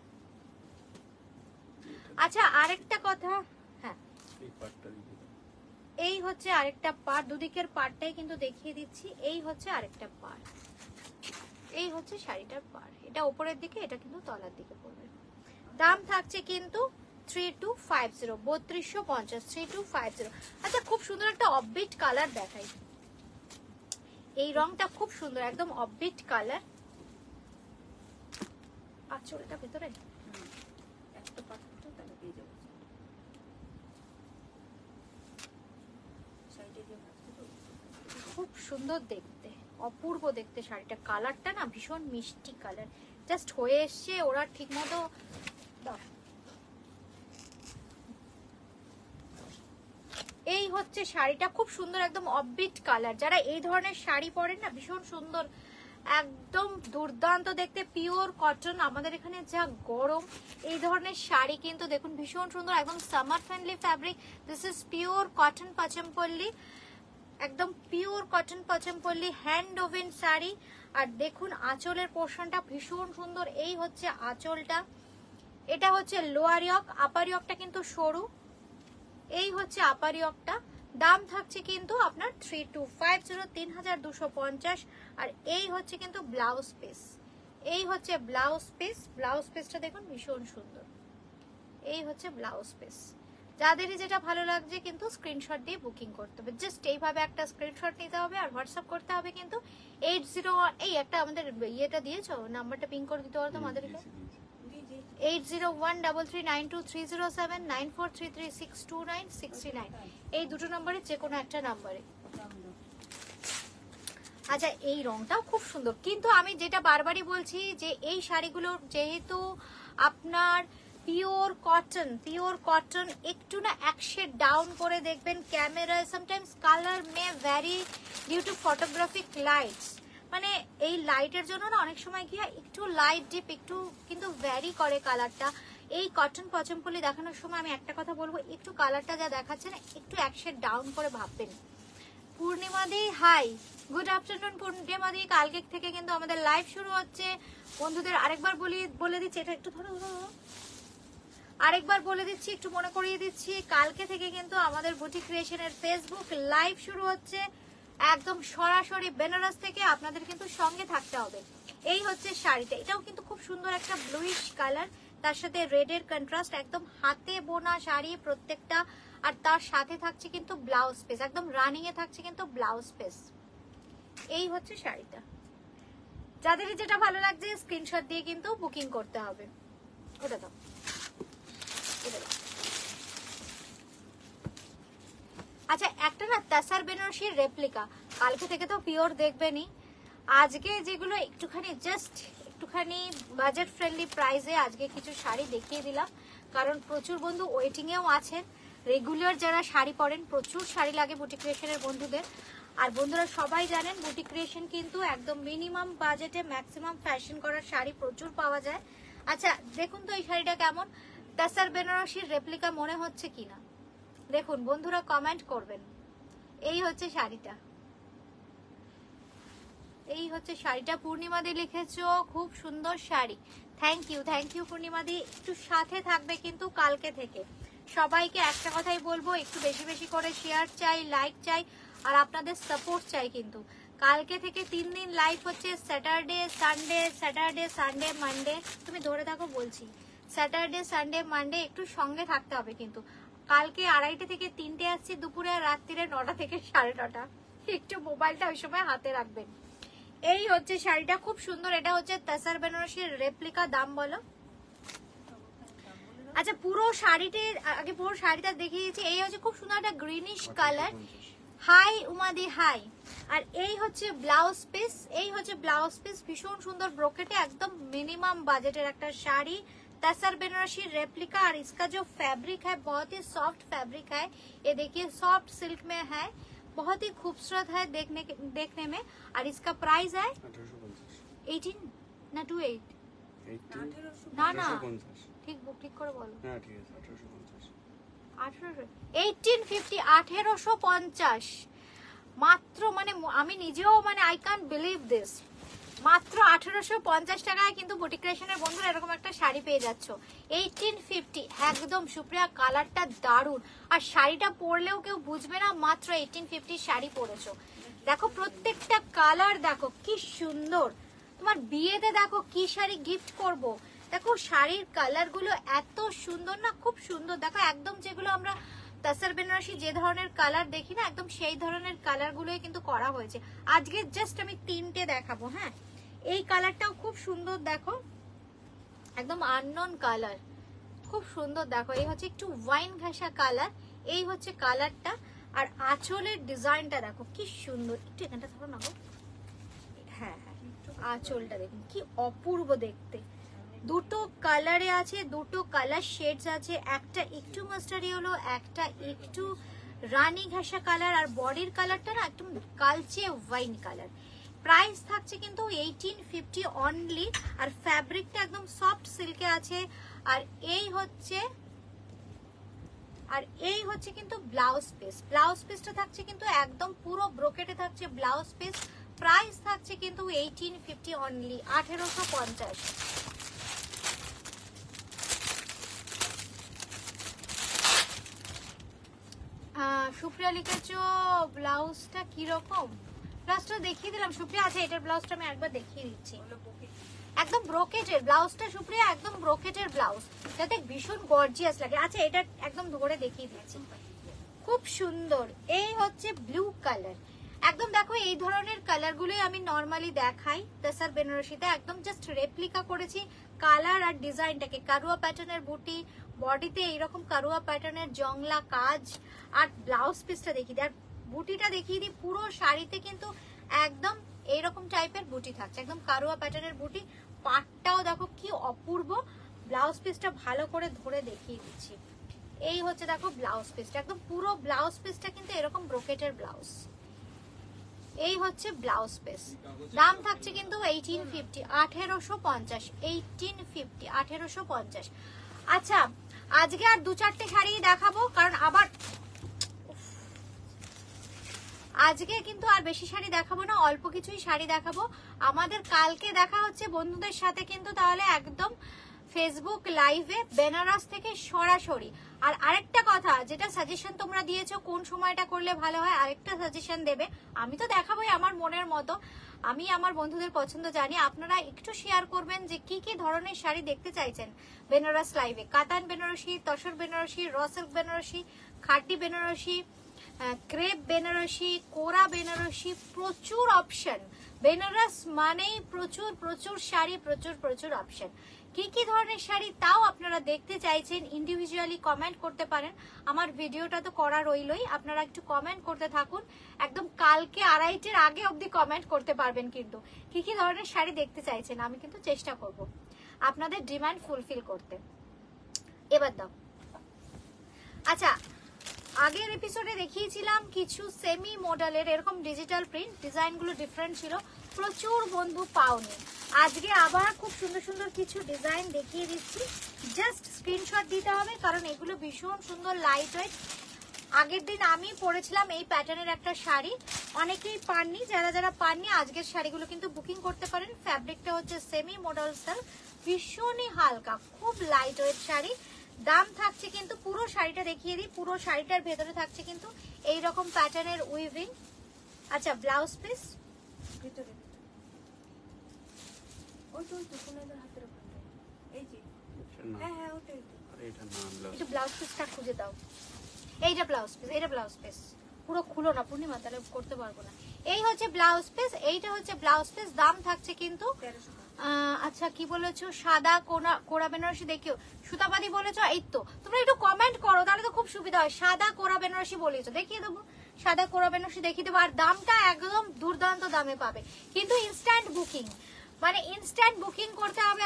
আচ্ছা আরেকটা কথা, হ্যাঁ এই পার্টটা দিয়ে দাও। এই হচ্ছে আরেকটা পার্ট, দুদিকের পার্টটাই কিন্তু দেখিয়ে দিচ্ছি। এই হচ্ছে আরেকটা পার্ট, এই হচ্ছে শাড়িটার পার, এটা উপরের দিকে, এটা কিন্তু তলার দিকে পড়বে। দাম থাকছে কিন্তু 3250, 3250, 3250। আচ্ছা খুব সুন্দর একটা অফবিট কালার দেখাই, এই রংটা খুব সুন্দর, একদম অফবিট কালার। আঁচলটা ভিতরে একটা পাত্র তাহলে পেয়ে যাবো। সাইডে দিয়ে ভাঁজতে তো খুব সুন্দর দেখতে, অপূর্ব দেখতে শাড়িটা। কালারটা না ভীষণ মিষ্টি কালার, জাস্ট হয়ে এসছে ওরা ঠিক মতো। এই হচ্ছে শাড়িটা, খুব সুন্দর একদম অফবিট কালার। যারা এই ধরনের শাড়ি পরেন না, ভীষণ সুন্দর, একদম দুর্দান্ত দেখতে, পিওর কটন। আমাদের এখানে যা গরম, এই ধরনের শাড়ি কিন্তু দেখুন ভীষণ সুন্দর, একদম summer friendly fabric. This is pure cotton Pochampally, একদম pure cotton Pochampally hand woven sari. আর দেখুন আঁচলের পোর্শনটা ভীষণ সুন্দর, এই হচ্ছে আঁচলটা, এটা হচ্ছে লোয়ার ইয়ক, আপার ইয়কটা কিন্তু সরু, এই হচ্ছে আপার ইয়কটা। দাম থাকছে কিন্তু আপনার 3250, 3250। আর এই হচ্ছে কিন্তু ব্লাউজ পিস, এই হচ্ছে ব্লাউজ পিস। ব্লাউজ পিসটা দেখুন ভীষণ সুন্দর, এই হচ্ছে ব্লাউজ পিস। যাদেরই যেটা ভালো লাগছে কিন্তু স্ক্রিনশট দিয়ে বুকিং করতে হবে, জাস্ট এইভাবে একটা স্ক্রিনশট নিতে হবে আর হোয়াটসঅ্যাপ করতে হবে কিন্তু 80। এই একটা আমাদের ইয়েটা দিয়েছো, নাম্বারটা পিং করে দিতে পারো আমাদেরকে, দিয়েছি, দিয়েছি। 801332392307 9433629629। এই দুটো নম্বরে যে কোনো একটা নাম্বারে। আচ্ছা এই রংটাও খুব সুন্দর, কিন্তু আমি যেটা বারবারই বলছি যে এই শাড়িগুলো যেহেতু আপনার পিওর কটন, একটু না এক শেড ডাউন করে দেখবেন camera, sometimes colour may vary due to photographic lights, মানে এই লাইটের জন্য না অনেক সময় কি হয়, একটু লাইট ডিপ একটু কিন্তু ভ্যারি করে কালারটা। এই কটন পচমপল্লী দেখানোর সময় আমি একটা কথা বলবো, একটু কালারটা যা দেখাচ্ছে না, একটু এক শেড ডাউন করে ভাববেন। পূর্ণিমাদি হাই, গুড আফটারনুন পূর্ণিমাদি। কালকে থেকে কিন্তু আমাদের লাইভ শুরু হচ্ছে বন্ধুদের। আরেকবার বলে দিচ্ছি, এটা একটু ধরো, আরেকবার বলে দিচ্ছি, একটু মনে করিয়ে দিচ্ছি, কালকে থেকে কিন্তু আমাদের বুটিক ক্রিয়েশনের ফেসবুক লাইভ শুরু হচ্ছে, একদম সরাসরি বেনারস থেকে। আপনাদের কিন্তু সঙ্গে থাকতে হবে। এই হচ্ছে শাড়িটা, এটাও কিন্তু খুব সুন্দর একটা ব্লুইশ কালার, তার সাথে রেডের কন্ট্রাস্ট, একদম হাতে বোনা শাড়ি প্রত্যেকটা। আর তার সাথে থাকছে কিন্তু ব্লাউজ পিস, একদম রানিং এ থাকছে কিন্তু ব্লাউজ পিস। এই হচ্ছে শাড়িটা, যাদের যেটা ভালো লাগছে স্ক্রিনশট দিয়ে কিন্তু বুকিং করতে হবে। ওটা দাও, এটা দাও। আচ্ছা একটা না তাসার বেনারসির রেপ্লিকা, কালকে থেকে তো পিওর দেখবেনই। আজকে যেগুলো একটুখানি বাজেট ফ্রেন্ডলি প্রাইসে আজকে কিছু শাড়ি দেখিয়ে দিলাম, কারণ প্রচুর বন্ধু ওয়েটিং এও আছেন। রেগুলার যারা শাড়ি পরেন, প্রচুর শাড়ি লাগে বুটিক ক্রিয়েশনের বন্ধুদের। আর বন্ধুরা সবাই জানেন বুটিক ক্রিয়েশন কিন্তু একদম মিনিমাম বাজেটে ম্যাক্সিমাম ফ্যাশন করার শাড়ি প্রচুর পাওয়া যায়। আচ্ছা দেখুন তো এই শাড়িটা কেমন, তাসার বেনারসির রেপ্লিকা মনে হচ্ছে কিনা দেখুন বন্ধুরা, কমেন্ট করবেন। এই হচ্ছে শাড়িটা, এই হচ্ছে শাড়িটা। পূর্ণিমাদি লিখেছো খুব সুন্দর শাড়ি, থ্যাংক ইউ পূর্ণিমাদি। একটু সাথে থাকবে কিন্তু কালকে থেকে। সবাইকে একটা কথাই বলবো, একটু বেশি বেশি করে শেয়ার চাই, লাইক চাই, আর আপনাদের সাপোর্ট চাই কিন্তু। কালকে থেকে 3 দিন লাইভ হচ্ছে, স্যাটারডে সানডে মানডে। তুমি ধরে থাকো বলছি, স্যাটারডে সানডে মানডে একটু সঙ্গে থাকতে হবে কিন্তু। কালকে 2:30 থেকে 3টে আসছি দুপুরে, আর রাত্রিরে 9টা থেকে 9:30। একটু মোবাইলটা ওই সময় হাতে রাখবেন। এই হচ্ছে শাড়িটা, খুব সুন্দর। এটা হচ্ছে তাসার বেনারসির রেপ্লিকা। দাম বলো। আচ্ছা পুরো শাড়িটির আগে পুরো শাড়িটা দেখিয়েছি। এই হচ্ছে খুব সুন্দর একটা গ্রিনিশ কালার। হাই উমাদি হাই। আর এই হচ্ছে ব্লাউজ পিস, এই হচ্ছে ব্লাউজ পিস, ভীষণ সুন্দর ব্রোকেটে, একদম मिनिमम बजटेर একটা শাড়ি। तसर बनारसी रेप्लिका। और इसका जो फैब्रिक है बहुत ही सॉफ्ट फैब्रिक है, ये देखिए सॉफ्ट सिल्क में है, बहुत ही खूबसूरत है देखने में। और इसका प्राइस है 18 ना 28 ना ना ठीक ठीक করে বলো। হ্যাঁ ঠিক আছে 1850 1850 1850 মাত্র। মানে আমি নিজেও মানে আই ক্যান্ট বিলিভ দিস, মাত্র 1850 টাকায় কিন্তু বুটিক ক্রিয়েশনের বন্ধুরা এরকম একটা শাড়ি পেয়ে যাচ্ছ 1850। একদম সুপ্রিয়া, কালারটা দারুণ। আর শাড়িটা পরলেও কেউ বুঝবে না মাত্র 1850 শাড়ি পরেছো। দেখো প্রত্যেকটা কালার দেখো কি সুন্দর, তোমার বিয়েতে দেখো কি শাড়ি গিফট করব। দেখো শাড়ির কালার গুলো এত সুন্দর না, খুব সুন্দর। দেখো একদম যেগুলো আমরা তাসার বেনারসি যে ধরনের কালার দেখি না, একদম সেই ধরনের কালার গুলোই কিন্তু করা হয়েছে। আজকে জাস্ট আমি 3টে দেখাবো। হ্যাঁ, এই কালারটাও খুব সুন্দর, দেখো একদম আননোন কালার, খুব সুন্দর। দেখো এই হচ্ছে একটু ওয়াইন ঘাসা কালার, এই হচ্ছে কালারটা। আর আঁচলের ডিজাইনটা দেখো কি সুন্দর। একটু এখানটা ধরো না গো। হ্যাঁ হ্যাঁ, আঁচলটা দেখুন কি অপূর্ব দেখতে। দুটো কালারে আছে, দুটো কালার শেডস আছে, একটা একটু মাস্টার্ড ইয়েলো, একটা একটু রানী ঘাসা কালার, আর বডির কালারটা না একদম কালচে ওয়াইন কালার। প্রাইস থাকছে কিন্তু 1850 অনলি, আর ফ্যাব্রিকটা একদম সফট সিল্কে আছে। আর এই হচ্ছে কিন্তু ব্লাউজ পিস। ব্লাউজ পিসটা থাকছে কিন্তু একদম পুরো ব্রোকেটে থাকছে ব্লাউজ পিস। প্রাইস থাকছে কিন্তু 1850 অনলি, 1850। সুপ্রিয়া লিখেছো ব্লাউজটা কিরকম? ব্লাউজটা দেখিয়ে দিলাম সুপ্রিয়া। আচ্ছা এটার ব্লাউজটা আমি একবার দেখিয়ে দিচ্ছি। একদম ব্রোকেটের ব্লাউজটা সুপ্রিয়া, একদম ব্রোকেটের ব্লাউজ, যাতে ভীষণ গর্জিয়াস লাগে। আচ্ছা এটা একদম ধরে দেখিয়ে দিচ্ছি, খুব সুন্দর। এই হচ্ছে ব্লু কালার, একদম দেখো এই ধরনের কালার গুলোই আমি নর্মালি দেখাই তাসার বেনারসিতে। একদম জাস্ট রেপ্লিকা করেছি কালার আর ডিজাইনটাকে। কারুয়া প্যাটার্নের বুটি, বডিতে এইরকম কারুয়া প্যাটার্নের জংলা কাজ, আর ব্লাউজ পিসটা দেখিয়ে দিই, আর বুটিটা দেখিয়ে দিই। পুরো শাড়িতে কিন্তু একদম এইরকম টাইপের বুটি থাকছে, একদম কারুয়া প্যাটার্নের বুটি। পাটটাও দেখো কি অপূর্ব। ব্লাউজ পিসটা ভালো করে ধরে দেখিয়ে দিচ্ছি। এই হচ্ছে দেখো ব্লাউজ পিসটা, একদম পুরো ব্লাউজ পিসটা কিন্তু এরকম ব্রোকেটের ব্লাউজ। এই হচ্ছে ব্লাউজ পিস। দাম থাকছে কিন্তু 1850, 1850, 1850, 1850। আচ্ছা আজকে আর 2-4টে শাড়ি দেখাবো, কারণ আবার আজকে কিন্তু আর বেশি শাড়ি দেখাবো না, অল্প কিছুই শাড়ি দেখাবো। আমাদের কালকে দেখা হচ্ছে বন্ধুদের সাথে কিন্তু, তাহলে একদম ফেসবুক লাইভে বেনারস থেকে সরাসরি। আর আরেকটা কথা, যেটা সাজেশন তোমরা দিয়েছো কোন সময়টা করলে ভালো হয়, আরেকটা সাজেশন দেবে। আমি তো দেখাবোই আমার মনের মতো, আমি আমার বন্ধুদের পছন্দ জানি। আপনারা একটু শেয়ার করবেন যে কি কি ধরনের শাড়ি দেখতে চাইছেন বেনারস লাইভে। কাতান বেনারসি, তসর বেনারসি, র সিল্ক বেনারসি, খাটি বেনারসি, ক্রেপ বেনারসি, কোরা বেনারসি, প্রচুর অপশন। বেনারস মানেই প্রচুর প্রচুর শাড়ি, প্রচুর প্রচুর অপশন। কি কি ধরনের শাড়ি তাও আপনারা দেখতে চাইছেন ইন্ডিভিজুয়ালি কমেন্ট করতে পারেন। আমার ভিডিওটা তো করা রইলই, আপনারা একটু কমেন্ট করতে থাকুন। একদম কালকে 2:30-এর আগে অবধি কমেন্ট করতে পারবেন কিন্তু, কি কি ধরনের শাড়ি দেখতে চাইছেন। আমি কিন্তু চেষ্টা করব আপনাদের ডিমান্ড ফুলফিল করতে। এবার দাও। আচ্ছা আগের এপিসোডে দেখিয়েছিলাম কিছু সেমি মডেলের এরকম ডিজিটাল প্রিন্ট, ডিজাইনগুলো ডিফারেন্ট ছিল, প্রচুর বন্ধু পাওনি। আজকে আবার খুব সুন্দর সুন্দর কিছু ডিজাইন দেখিয়ে দিচ্ছি, জাস্ট স্ক্রিনশট দিতে হবে, কারণ এগুলো ভীষণ সুন্দর লাইট ওয়েট। আগের দিন আমি পরেছিলাম এই প্যাটার্নের একটা শাড়ি, অনেকেই পাননি, যারা যারা পাননি আজকের শাড়িগুলো কিন্তু বুকিং করতে পারেন। ফ্যাব্রিকটা হচ্ছে সেমি মডেল সিল্ক, ভীষণই হালকা, খুব লাইট ওয়েট শাড়ি। দাম থাকছে কিন্তু, পুরো শাড়িটা দেখিয়ে দিই, পুরো শাড়িটার ভেতরে থাকছে কিন্তু এইরকম প্যাটার্নের উইভিং। আচ্ছা ব্লাউজ পিস ভিতরে ওই তো কোনাদের হাতের ওখানে, এই যে হ্যাঁ হ্যাঁ ওটাই তো। আরে এটা না ব্লাউজ। একটু ব্লাউজ পিসটা খুঁজে দাও। এইটা ব্লাউজ পিস, এইটা ব্লাউজ পিস। পুরো খুলো না পূর্ণিমা, তাহলে করতে পারবো না। এই হচ্ছে ব্লাউজ পিস, এইটা হচ্ছে ব্লাউজ পিস। দাম থাকছে কিন্তু 1300 আচ্ছা কি বলেছো, সাদা কোরা বেনারসি দেখিও, সুতাবাদী বলেছো। এই তো তোমরা একটু কমেন্ট করো, তাহলে তো খুব সুবিধা হয়। সাদা কোরা বেনারসি বলেছো, দেখিয়ে দেবো, সাদা কোরা বেনারসি দেখিয়ে দেবো। আর দামটা একদম দুর্দান্ত দামে পাবে, কিন্তু ইনস্ট্যান্ট বুকিং, মানে ইনস্ট্যান্ট বুকিং করতে হবে।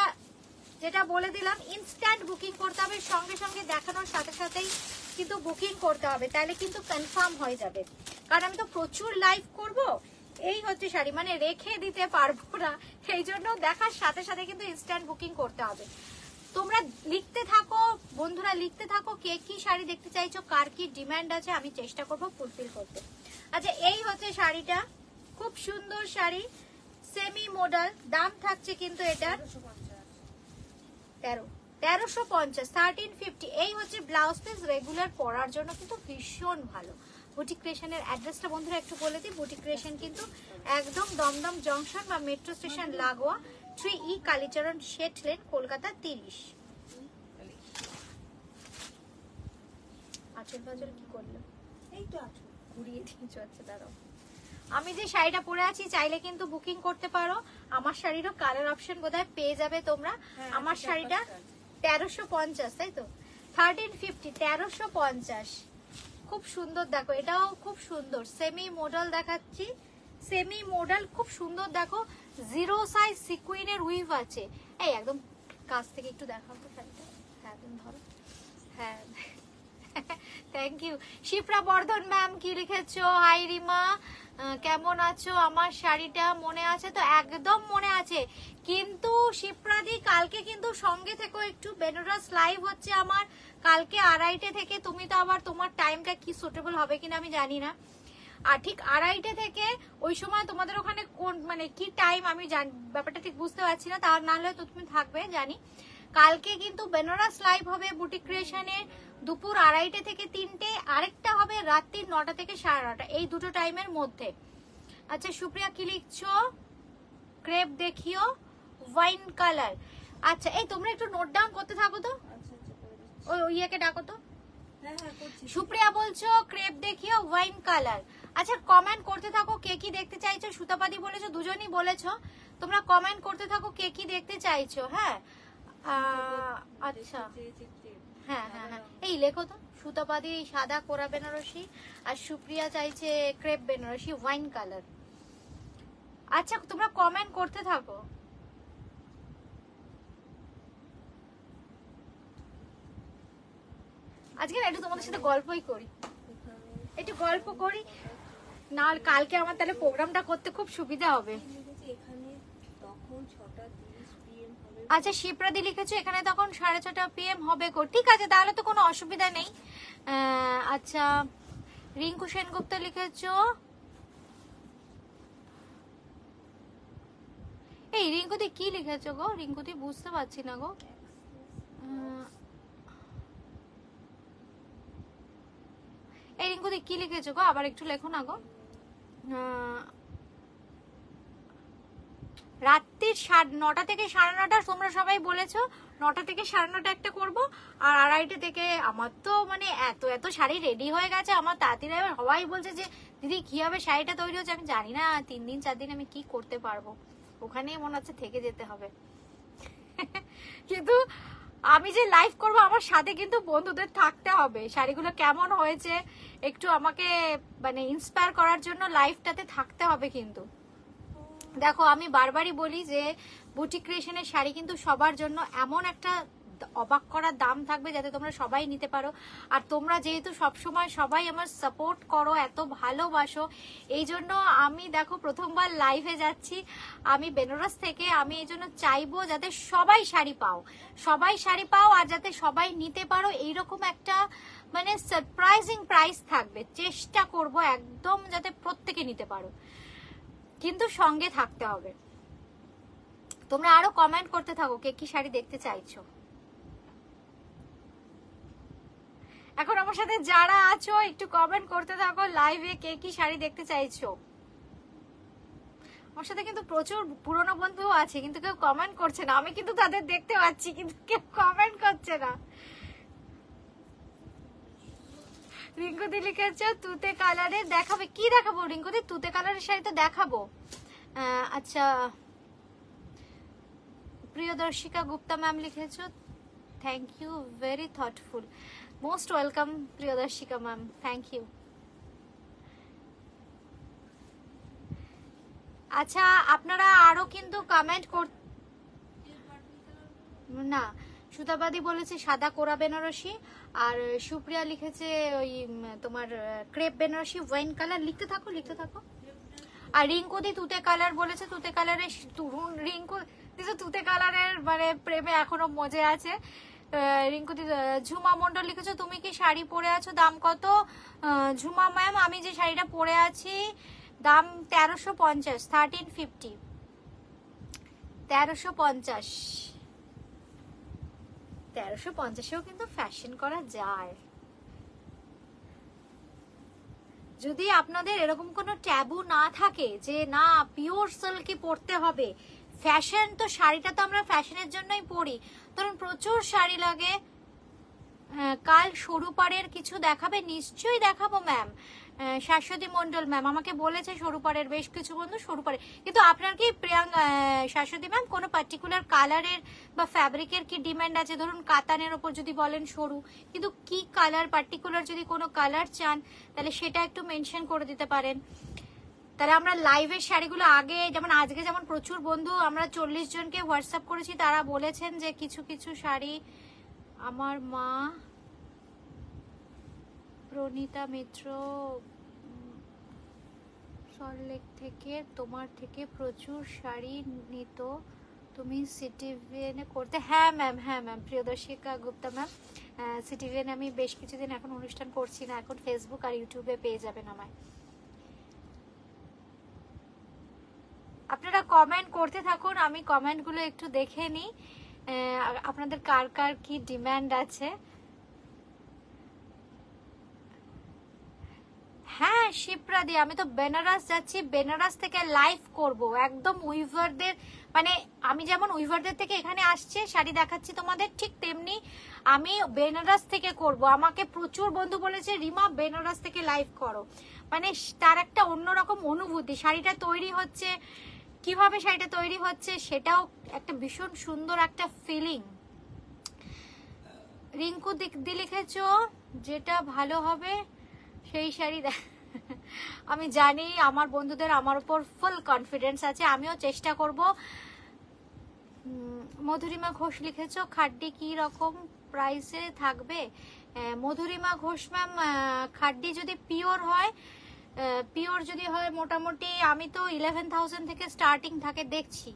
যেটা বলে দিলাম, ইনস্ট্যান্ট বুকিং করতে হবে, সঙ্গে সঙ্গে দেখানোর সাথে সাথেই কিন্তু বুকিং করতে হবে, তাহলে কিন্তু কনফার্ম হয়ে যাবে। কারণ আমি তো প্রচুর লাইভ করব। এই হচ্ছে শাড়ি, মানে রেখে দিতে পারবো না, সেই জন্য দেখার সাথে সাথে কিন্তু ইনস্ট্যান্ট বুকিং করতে হবে। তোমরা লিখতে থাকো বন্ধুরা, লিখতে থাকো কে কি শাড়ি দেখতে চাইছো, কার কি ডিমান্ড আছে, আমি চেষ্টা করবো ফুলফিল করতে। আচ্ছা এই হচ্ছে শাড়িটা, খুব সুন্দর শাড়ি, সেমি মডেল। দাম থাকছে কিন্তু এটা 1350, 1350। এই হচ্ছে ব্লাউজ পিস, রেগুলার পরার জন্য কিন্তু ভীষণ ভালো, বুটিক ক্রিয়েশনের অ্যাড্রেসটা বন্ধুরা একটু বলে দিই। বুটিক ক্রিয়েশন কিন্তু একদম দমদম জংশন বা মেট্রো স্টেশন লাগোয়া 3E কালীচরণ শেঠ লেন, কলকাতা 30। আঁচল বাজল কি করলো? এই তো আছো। ঘুরিয়ে দিয়েছো। আচ্ছা দাঁড়াও, আমি যে শাড়িটা পরে আছি চাইলে কিন্তু বুকিং করতে পারো। আমার শাড়িরও কালার অপশন বোধহয় পেয়ে যাবে তোমরা। হ্যাঁ, আমার এটা শাড়িটা 1350, তাই তো? 1350, 1350। খুব সুন্দর দেখো, এটাও খুব সুন্দর সেমি মডেল দেখাচ্ছি। সেমি মডেল খুব সুন্দর দেখো, জিরো সাইজ সিকুইনের উইভ আছে। এই একদম কাছ থেকে একটু দেখাবো শাড়িটা। হ্যাঁ একদম ধরো। হ্যাঁ thank you. Shipra Bardhan ma'am কি লিখেছো? হাই রিমা, কেমন আছো? আমার শাড়িটা মনে আছে তো? একদম মনে আছে। কিন্তু শিপ্রাদি কালকে কিন্তু সঙ্গে থেকো একটু, বেনারস লাইভ হচ্ছে আমার কালকে 2:30 থেকে। তুমি তো আবার তোমার টাইমটা কি সুটেবল হবে কিনা আমি জানি না। আর ঠিক 2:30 থেকে ওই সময় তোমাদের ওখানে কোন মানে কি টাইম আমি ব্যাপারটা ঠিক বুঝতে পারছি না। তার না হলে তো তুমি থাকবে জানি। কালকে কিন্তু বেনারস লাইভ হবে বুটিক ক্রিয়েশনে দুপুর 2:30 থেকে 3টে, আরেকটা হবে রাত্রি 9টা থেকে 9:30, এই দুটো টাইমের মধ্যে। আচ্ছা সুপ্রিয়া কি লিখছো? ক্রেপ দেখিও ওয়াইন কালার। আচ্ছা এই তোমরা একটু নোট ডাউন করতে থাকো তো, আচ্ছা আচ্ছা করে দিচ্ছি। ওই ইয়েকে ডাকো তো। হ্যাঁ হ্যাঁ করছি। সুপ্রিয়া বলছো ক্রেপ দেখিও ওয়াইন কালার। আচ্ছা কমেন্ট করতে থাকো কে কি দেখতে চাইছো। সুতাপাদি বলেছো, দুজনই বলেছো। তোমরা কমেন্ট করতে থাকো কে কি দেখতে চাইছো। হ্যাঁ আচ্ছা হ্যাঁ হ্যাঁ হ্যাঁ এই লেখো তো। সুতাপাদি সাদা কোরা বেনারসি, আর সুপ্রিয়া চাইছে ক্রেপ বেনারসি ওয়াইন কালার। আচ্ছা তোমরা কমেন্ট করতে থাকো। আজকে না একটু তোমাদের সাথে গল্পই করি, একটু গল্প করি না, কালকে আমার তাহলে প্রোগ্রামটা করতে খুব সুবিধা হবে। এখানে তখন 6:30 PM হবে। আচ্ছা শিপ্রাদি লিখেছো এখানে তখন 6:30 PM হবে গো। ঠিক আছে তাহলে তো কোনো অসুবিধা নেই। আচ্ছা রিঙ্কু সেনগুপ্ত লিখেছো, এই রিঙ্কুদি কি লিখেছো গো? রিঙ্কুদি বুঝতে পারছি না গো। এই রিঙ্কুদি কি লিখেছো গো? আবার একটু লেখো না গো। রাত্রির 9টা থেকে 9:30 তোমরা সবাই বলেছো। 9টা থেকে 9:30 একটা করবো, আর 2:30 থেকে আমার তো মানে এত এত শাড়ি রেডি হয়ে গেছে আমার তাড়াতাড়ি। এবার সবাই বলছে যে দিদি কিভাবে শাড়িটা তৈরি হচ্ছে। আমি জানি না 3 দিন 4 দিন আমি কি করতে পারবো, ওখানেই মনে হচ্ছে থেকে যেতে হবে। কিন্তু আমি যে লাইভ করবো আমার সাথে কিন্তু বন্ধুদের থাকতে হবে। শাড়িগুলো কেমন হয়েছে একটু আমাকে মানে ইন্সপায়ার করার জন্য লাইভটাতে থাকতে হবে কিন্তু। দেখো আমি বারবারই বলি যে বুটিক ক্রিয়েশনের শাড়ি কিন্তু সবার জন্য এমন একটা অবাক করার দাম থাকবে যাতে তোমরা সবাই নিতে পারো। আর তোমরা যেহেতু সবসময় সবাই আমার সাপোর্ট করো, এত ভালোবাসো, এই জন্য আমি দেখো প্রথমবার লাইভে যাচ্ছি আমি বেনারস থেকে। আমি এই জন্য চাইবো যাতে সবাই শাড়ি পাও, সবাই শাড়ি পাও, আর যাতে সবাই নিতে পারো। এইরকম একটা মানে সারপ্রাইজিং প্রাইস থাকবে। চেষ্টা করব একদম যাতে প্রত্যেকে নিতে পারো, কিন্তু সঙ্গে থাকতে হবে। তোমরা আরো কমেন্ট করতে থাকো কে কি শাড়ি দেখতে চাইছো। এখন আমার সাথে যারা আছো একটু কমেন্ট করতে থাকো লাইভে কে কি শাড়ি দেখতে চাইছো। আমার সাথে কিন্তু প্রচুর পুরনো বন্ধু আছে কিন্তু কেউ কমেন্ট করছে না। আমি কিন্তু তাদের দেখতে পাচ্ছি কিন্তু কেউ কমেন্ট করছে না। রিঙ্কুদি লিখেছো তুতে কালারের দেখাবে। কি দেখাবো রিঙ্কুদি? তুতে কালারের শাড়ি তো দেখাবো। আচ্ছা প্রিয়দর্শিকা গুপ্তা ম্যাম লিখেছো, thank you, very thoughtful, most welcome Priyadarshika ma'am, thank you. আচ্ছা আপনারা আরো কিন্তু কমেন্ট কর না। সুতাবাদী বলেছে সাদা কোরা বেনারসি, আর সুপ্রিয়া লিখেছে ওই তোমার ক্রেপ বেনারসি ওয়াইন কালার। লিখতে থাকো লিখতে থাকো। আর রিঙ্কুদি তুতে কালার বলেছে। তুতে কালারের রিঙ্কু তুতে কালারের মানে প্রেমে এখনো মজে আছে। রিঙ্কুদি ঝুমা মন্ডল লিখেছো তুমি কি শাড়ি পরে আছো, দাম কত? ঝুমা ম্যাম আমি যে শাড়িটা পরে আছি দাম 1350, 1350, 1350। 1350এও কিন্তু ফ্যাশন করা যায়। যদি আপনাদের এরকম কোনো ট্যাবু না থাকে যে না পিওর সিল্কই পরতে হবে, ফ্যাশন তো শাড়িটা তো আমরা ফ্যাশনের জন্যই পরি, ধরুন প্রচুর শাড়ি লাগে। কাল সরু পাড়ের কিছু দেখাবে? নিশ্চয়ই দেখাবো ম্যাম। শাশ্বতী মন্ডল ম্যাম আমাকে বলেছে সরু পাড়ের বেশ কিছু বন্ধু সরু পাড়ে, কিন্তু আপনার কি শাশ্বতী ম্যাম কোনো পার্টিকুলার কালারের বা ফ্যাব্রিকের কি ডিমান্ড আছে? ধরুন কাতানের ওপর যদি বলেন সরু, কিন্তু কি কালার পার্টিকুলার যদি কোনো কালার চান তাহলে সেটা একটু মেনশন করে দিতে পারেন। তাহলে আমরা লাইভের শাড়িগুলো আগে, যেমন আজকে যেমন প্রচুর বন্ধু আমরা 40 জনকে হোয়াটসঅ্যাপ করেছি, তারা বলেছেন যে কিছু কিছু শাড়ি আমার মা প্রণীতা মিত্র সল্টলেক থেকে তোমার থেকে প্রচুর শাড়ি নিত, তুমি সিটিভিএনে করতে। হ্যাঁ ম্যাম, হ্যাঁ ম্যাম, প্রিয়দর্শিকা গুপ্তা ম্যাম, সিটিভিএনে আমি বেশ কিছুদিন এখন অনুষ্ঠান করছি না, এখন ফেসবুক আর ইউটিউবে পেয়ে যাবেন আমায়। আপনারা কমেন্ট করতে থাকুন, আমি কমেন্টগুলো একটু দেখে নিই আপনাদের কার কার কি ডিমান্ড আছে। হ্যাঁ শিপ্রাদি, আমি তো বেনারস যাচ্ছি, বেনারস থেকে লাইভ করব একদম উইভারদের, মানে আমি যেমন উইভারদের থেকে এখানে আসছে শাড়ি দেখাচ্ছি তোমাদের, ঠিক তেমনি আমি বেনারস থেকে করব। আমাকে প্রচুর বন্ধু বলেছে রিমা বেনারস থেকে লাইভ করো, মানে তার একটা অন্যরকম অনুভূতি। শাড়িটা তৈরি হচ্ছে কিভাবে, শাড়িটা তৈরি হচ্ছে সেটাও একটা ভীষণ সুন্দর একটা ফিলিং। রিঙ্কু দি লিখেছো যেটা ভালো হবে সেই শাড়ি আমি জানি আমার বন্ধুদের আমার উপর ফুল কনফিডেন্স আছে, আমিও চেষ্টা করব। মধুরিমা ঘোষ লিখেছো খাড্ডি কি রকম প্রাইসে থাকবে? মধুরিমা ঘোষ ম্যাম, খাড্ডি যদি পিওর হয়, পিওর যদি হয় মোটামুটি আমি তো 11,000 থেকে স্টার্টিং থাকে দেখছি।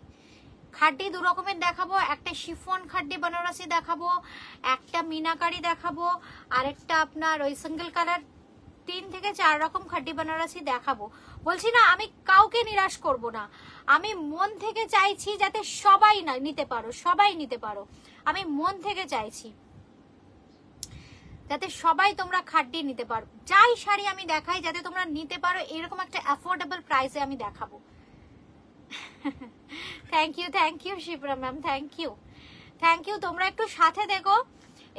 খাড্ডি দু রকমের দেখাবো, একটা শিফন খাড্ডি বেনারসি দেখাবো, একটা মিনাকারি দেখাবো, আরেকটা আপনার ওই সিঙ্গেল কালার 3 থেকে 4 রকম খাড্ডি বেনারসি দেখাবো। বলছি না আমি কাউকে নিরাশ করব না, আমি মন থেকে চাইছি যাতে সবাই না নিতে পারো, সবাই নিতে পারো, আমি মন থেকে চাইছি যাতে সবাই তোমরা খাড্ডি নিতে পারো। যাই শাড়ি আমি দেখাই যাতে তোমরা নিতে পারো এরকম একটা অ্যাফোর্ডেবল প্রাইসে আমি দেখাবো। Thank you Shipra ma'am, thank you. তোমরা একটু সাথে দেখো,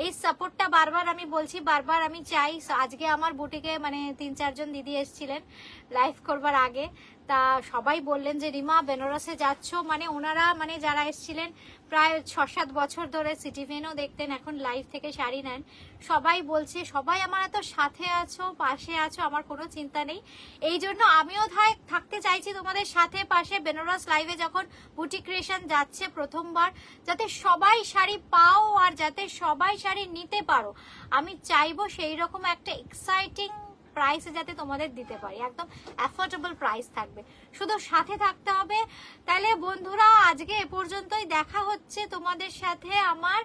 এই সাপোর্টটা বারবার আমি বলছি, বারবার আমি চাই। আজকে আমার বুটিকে মানে 3-4 জন দিদি এসেছিলেন লাইভ করবার আগে, তা সবাই বললেন যে রিমা বেনারসে যাচ্ছ, মানে ওনারা মানে যারা এসেছিলেন প্রায় 6-7 বছর ধরে সিটিভিএনও দেখতেন, এখন লাইভ থেকে শাড়ি নেন, সবাই বলছে সবাই আমার এত সাথে আছো, পাশে আছো, আমার কোনো চিন্তা নেই। এই জন্য আমিও থাকতে চাইছি তোমাদের সাথে পাশে। বেনারস লাইভে যখন বুটি ক্রিয়েশন যাচ্ছে প্রথমবার, যাতে সবাই শাড়ি পাও আর যাতে সবাই শাড়ি নিতে পারো, আমি চাইবো সেই রকম একটা এক্সাইটিং প্রাইসে যাতে তোমাদের দিতে পারি, একদম অ্যাফোর্ডেবল প্রাইস থাকবে, শুধু সাথে থাকতে হবে। তাহলে বন্ধুরা আজকে এ পর্যন্তই, দেখা হচ্ছে তোমাদের সাথে আমার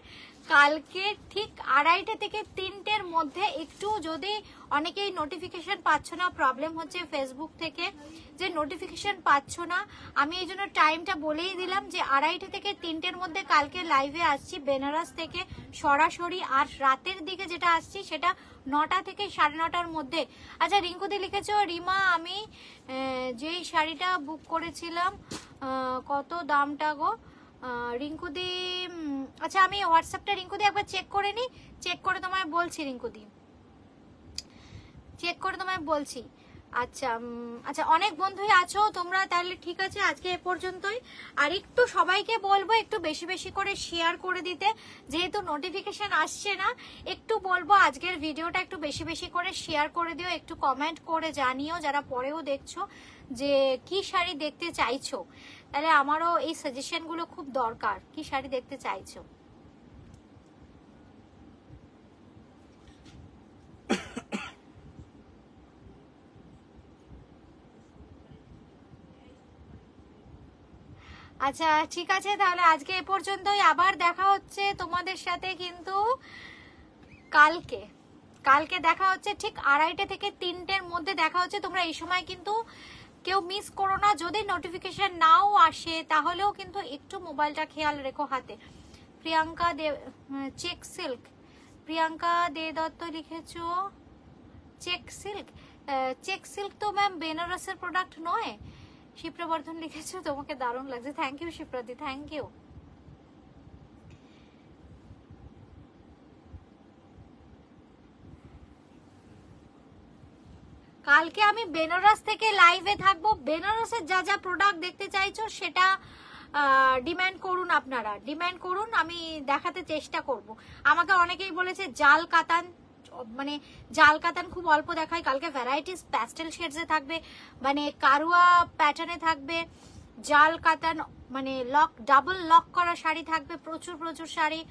কালকে ঠিক 2:30 থেকে 3টের মধ্যে। একটু যদি অনেকেই নোটিফিকেশন পাচ্ছ না, প্রবলেম হচ্ছে ফেসবুক থেকে যে নোটিফিকেশন পাচ্ছ না, আমি এই জন্য টাইমটা বলেই দিলাম যে 2:30 থেকে 3টের মধ্যে কালকে লাইভে আসছি বেনারস থেকে সরাসরি। আর রাতের দিকে যেটা আসছি সেটা 9টা থেকে 9:30টার মধ্যে। আচ্ছা রিঙ্কুদি লিখেছো রিমা আমি যেই শাড়িটা বুক করেছিলাম কত দামটা গো? রিঙ্কুদি আচ্ছা আমি হোয়াটসঅ্যাপটা রিঙ্কুদি একবার চেক করে নিই, চেক করে তোমায় বলছি রিঙ্কুদি, চেক করে তোমায় বলছি। আচ্ছা আচ্ছা অনেক বন্ধুই আছো তোমরা, তাহলে ঠিক আছে আজকে এ পর্যন্তই। আর একটু সবাইকে বলবো একটু বেশি বেশি করে শেয়ার করে দিতে, যেহেতু নোটিফিকেশন আসছে না, একটু বলবো আজকের ভিডিওটা একটু বেশি বেশি করে শেয়ার করে দিও, একটু কমেন্ট করে জানিও যারা পরেও দেখছো যে কি শাড়ি দেখতে চাইছো, তাহলে আমারও এই সাজেশনগুলো খুব দরকার, কি শাড়ি দেখতে চাইছো। আচ্ছা ঠিক আছে, তাহলে আজকে এ পর্যন্তই, আবার দেখা হচ্ছে তোমাদের সাথে কিন্তু কালকে দেখা হচ্ছে ঠিক 2:30 থেকে 3টের মধ্যে দেখা হচ্ছে। তোমরা এই সময় কিন্তু কেউ মিস করো না, যদি নোটিফিকেশন নাও আসে তাহলেও কিন্তু একটু মোবাইলটা খেয়াল রেখো হাতে। প্রিয়াঙ্কা দে চেক সিল্ক, প্রিয়াঙ্কা দে দত্ত লিখেছো চেক সিল্ক তো ম্যাম বেনারসের প্রোডাক্ট নয়। শিপ্রা বর্ধন লিখেছো, তোমাকে দারুণ লাগছে, থ্যাংক ইউ শিপ্রাদি, থ্যাংক ইউ। কালকে আমি বেনারস থেকে লাইভে থাকবো। বেনারসের যা যা প্রোডাক্ট দেখতে চাইছো সেটা ডিমান্ড করুন, আপনারা ডিমান্ড করুন, আমি দেখাতে চেষ্টা করব। আমাকে অনেকেই বলেছে জাল কাতান, মানে জাল কাতান খুব অল্প দেখায়। কালকে ভ্যারাইটিস প্যাস্টেল শেডসে থাকবে, মানে কারুয়া প্যাটার্নে থাকবে, জাল কাতান মানে লক ডাবল লক করা শাড়ি থাকবে, প্রচুর প্রচুর শাড়ি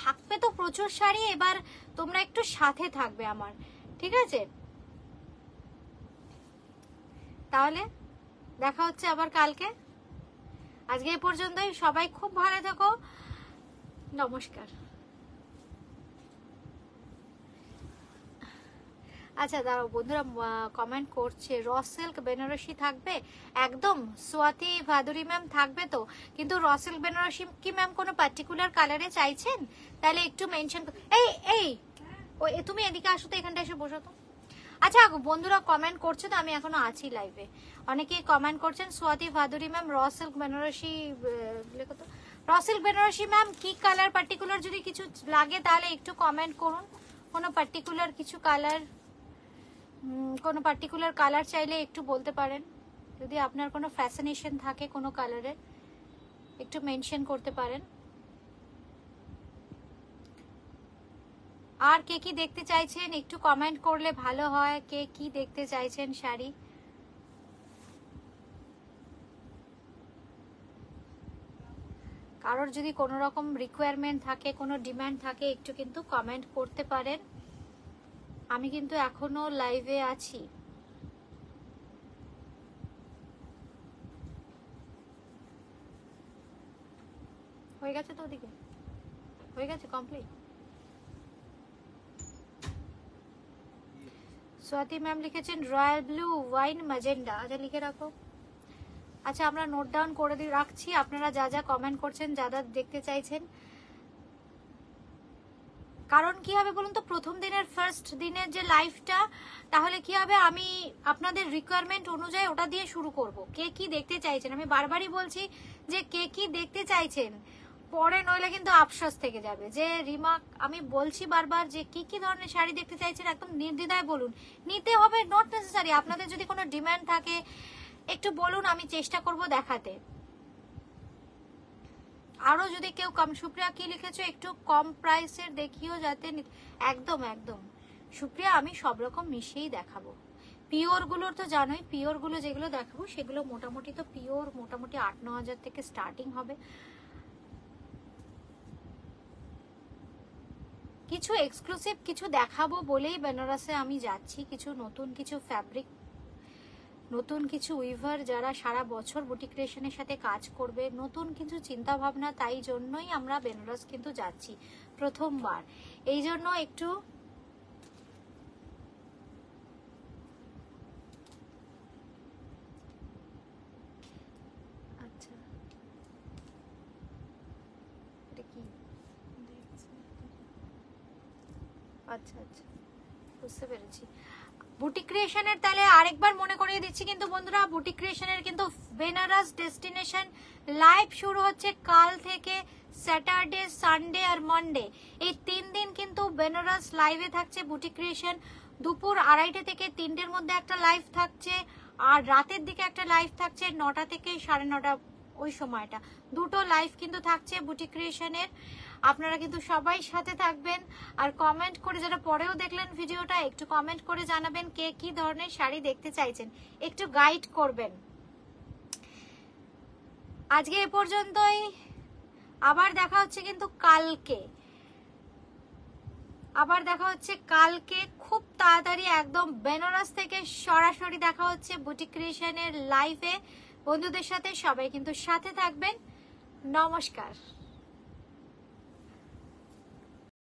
থাকবে, তো প্রচুর শাড়ি। এবার তোমরা একটু সাথে থাকবে আমার, ঠিক আছে? তাহলে দেখা হচ্ছে আবার কালকে। আজকে এই পর্যন্তই, সবাই খুব ভালো থেকো, নমস্কার। আচ্ছা দাঁড়াও, বন্ধুরা কমেন্ট করছে র সিল্ক বেনারসি থাকবে একদম। সোয়াতি ভাদুরী ম্যাম থাকবে তো, কিন্তু র সিল্ক বেনারসি কি ম্যাম কোনো পার্টিকুলার কালারে চাইছেন? তাহলে একটু মেনশন। এই তুমি এদিকে আসো তো, এখানটা এসে বসো তো। আচ্ছা বন্ধুরা কমেন্ট করছে তো, আমি এখনো আছি লাইভে, অনেকেই কমেন্ট করছেন। Swati Bhaduri ma'am raw silk Banarasi লেখো তো। র সিল্ক বেনারসি ম্যাম কি কালার পার্টিকুলার যদি কিছু লাগে তাহলে একটু কমেন্ট করুন। কোনো পার্টিকুলার কিছু কালার, কোনো পার্টিকুলার কালার চাইলে একটু বলতে পারেন। যদি আপনার কোনো ফ্যাসিনেশন থাকে কোনো কালারের, একটু মেনশন করতে পারেন। আর কে কি দেখতে চাইছেন একটু কমেন্ট করলে ভালো হয়, কে কি দেখতে চাইছেন শাড়ি। কারোর যদি কোনো রকম রিকোয়ারমেন্ট থাকে, কোনো ডিমান্ড থাকে, একটু কিন্তু কমেন্ট করতে পারেন। আমি কিন্তু এখনো লাইভে আছি। হয়ে গেছে তো ওদিকে, হয়ে গেছে কমপ্লিট। স্বাতি ম্যাম লিখেছেন রয়্যাল ব্লু ওয়াইন ম্যাজেন্ডা। আচ্ছা লিখে রাখো। আচ্ছা আমরা নোট ডাউন করে রাখছি, আপনারা যা যা কমেন্ট করছেন, যা যা দেখতে চাইছেন। কারণ কি হবে বলুন তো, প্রথম দিনের ফার্স্ট দিনের যে লাইভটা, তাহলে কি হবে আমি আপনাদের রিকোয়ারমেন্ট অনুযায়ী ওটা দিয়ে শুরু করব। কে কি দেখতে চাইছেন, আমি বারবারই বলছি যে কে কি দেখতে চাইছেন, পরে নইলে কিন্তু আফসোস থেকে যাবে যে রিমা। আমি বলছি বারবার যে কি কি ধরনের শাড়ি দেখতে চাইছেন একদম নির্দ্বিধায় বলুন, নিতে হবে, নট নেসেসারি। আপনাদের যদি কোনো ডিমান্ড থাকে একটু বলুন, আমি চেষ্টা করব দেখাতে। আরো যদি কেউ কম, সুপ্রিয়া কি লিখেছো, একটু কম প্রাইসের দেখিও যাতে। একদম একদম সুপ্রিয়া, আমি সব রকম মিশিয়েই দেখাবো। পিওর গুলোর তো জানোই, পিওর গুলো যেগুলো দেখাবো সেগুলো মোটামুটি তো পিওর মোটামুটি 8-9 হাজার থেকে স্টার্টিং হবে। কিছু এক্সক্লুসিভ কিছু দেখাবো বলেই বেনারসে আমি যাচ্ছি। কিছু নতুন কিছু ফ্যাব্রিক, নতুন কিছু উইভার যারা সারা বছর বুটিক ক্রিয়েশনের সাথে কাজ করবে, নতুন কিছু চিন্তা ভাবনা, তাই জন্যই আমরা বেনারস কিন্তু যাচ্ছি প্রথমবার। এই জন্য একটু আচ্ছা এটা কি, আচ্ছা আচ্ছা বুঝতে পেরেছি। বুটিক ক্রিয়েশনের তাহলে আরেকবার মনে করিয়ে দিচ্ছি কিন্তু বন্ধুরা, বুটিক ক্রিয়েশনের কিন্তু বেনারস ডেস্টিনেশন লাইভ শুরু হচ্ছে কাল থেকে। স্যাটারডে, সানডে আর মানডে এই 3 দিন কিন্তু বেনারস লাইভে থাকছে বুটিক ক্রিয়েশন। দুপুর 2:30 থেকে 3টের মধ্যে একটা লাইভ থাকছে, আর রাতের দিকে একটা লাইভ থাকছে 9টা থেকে 9:30 ওই সময়টা। দুটো লাইভ কিন্তু থাকছে বুটিক ক্রিয়েশনের। আপনারা কিন্তু সবাই সাথে থাকবেন, আর কমেন্ট করে যারা পরেও দেখলেন ভিডিওটা একটু কমেন্ট করে জানাবেন কে কি ধরনের শাড়ি দেখতে চাইছেন, একটু গাইড করবেন। আজকে এ পর্যন্তই, আবার দেখা হচ্ছে কিন্তু কালকে, আবার দেখা হচ্ছে কালকে খুব তাড়াতাড়ি একদম বেনারস থেকে সরাসরি দেখা হচ্ছে বুটিক ক্রিয়েশনের লাইভে বন্ধুদের সাথে। সবাই কিন্তু সাথে থাকবেন, নমস্কার।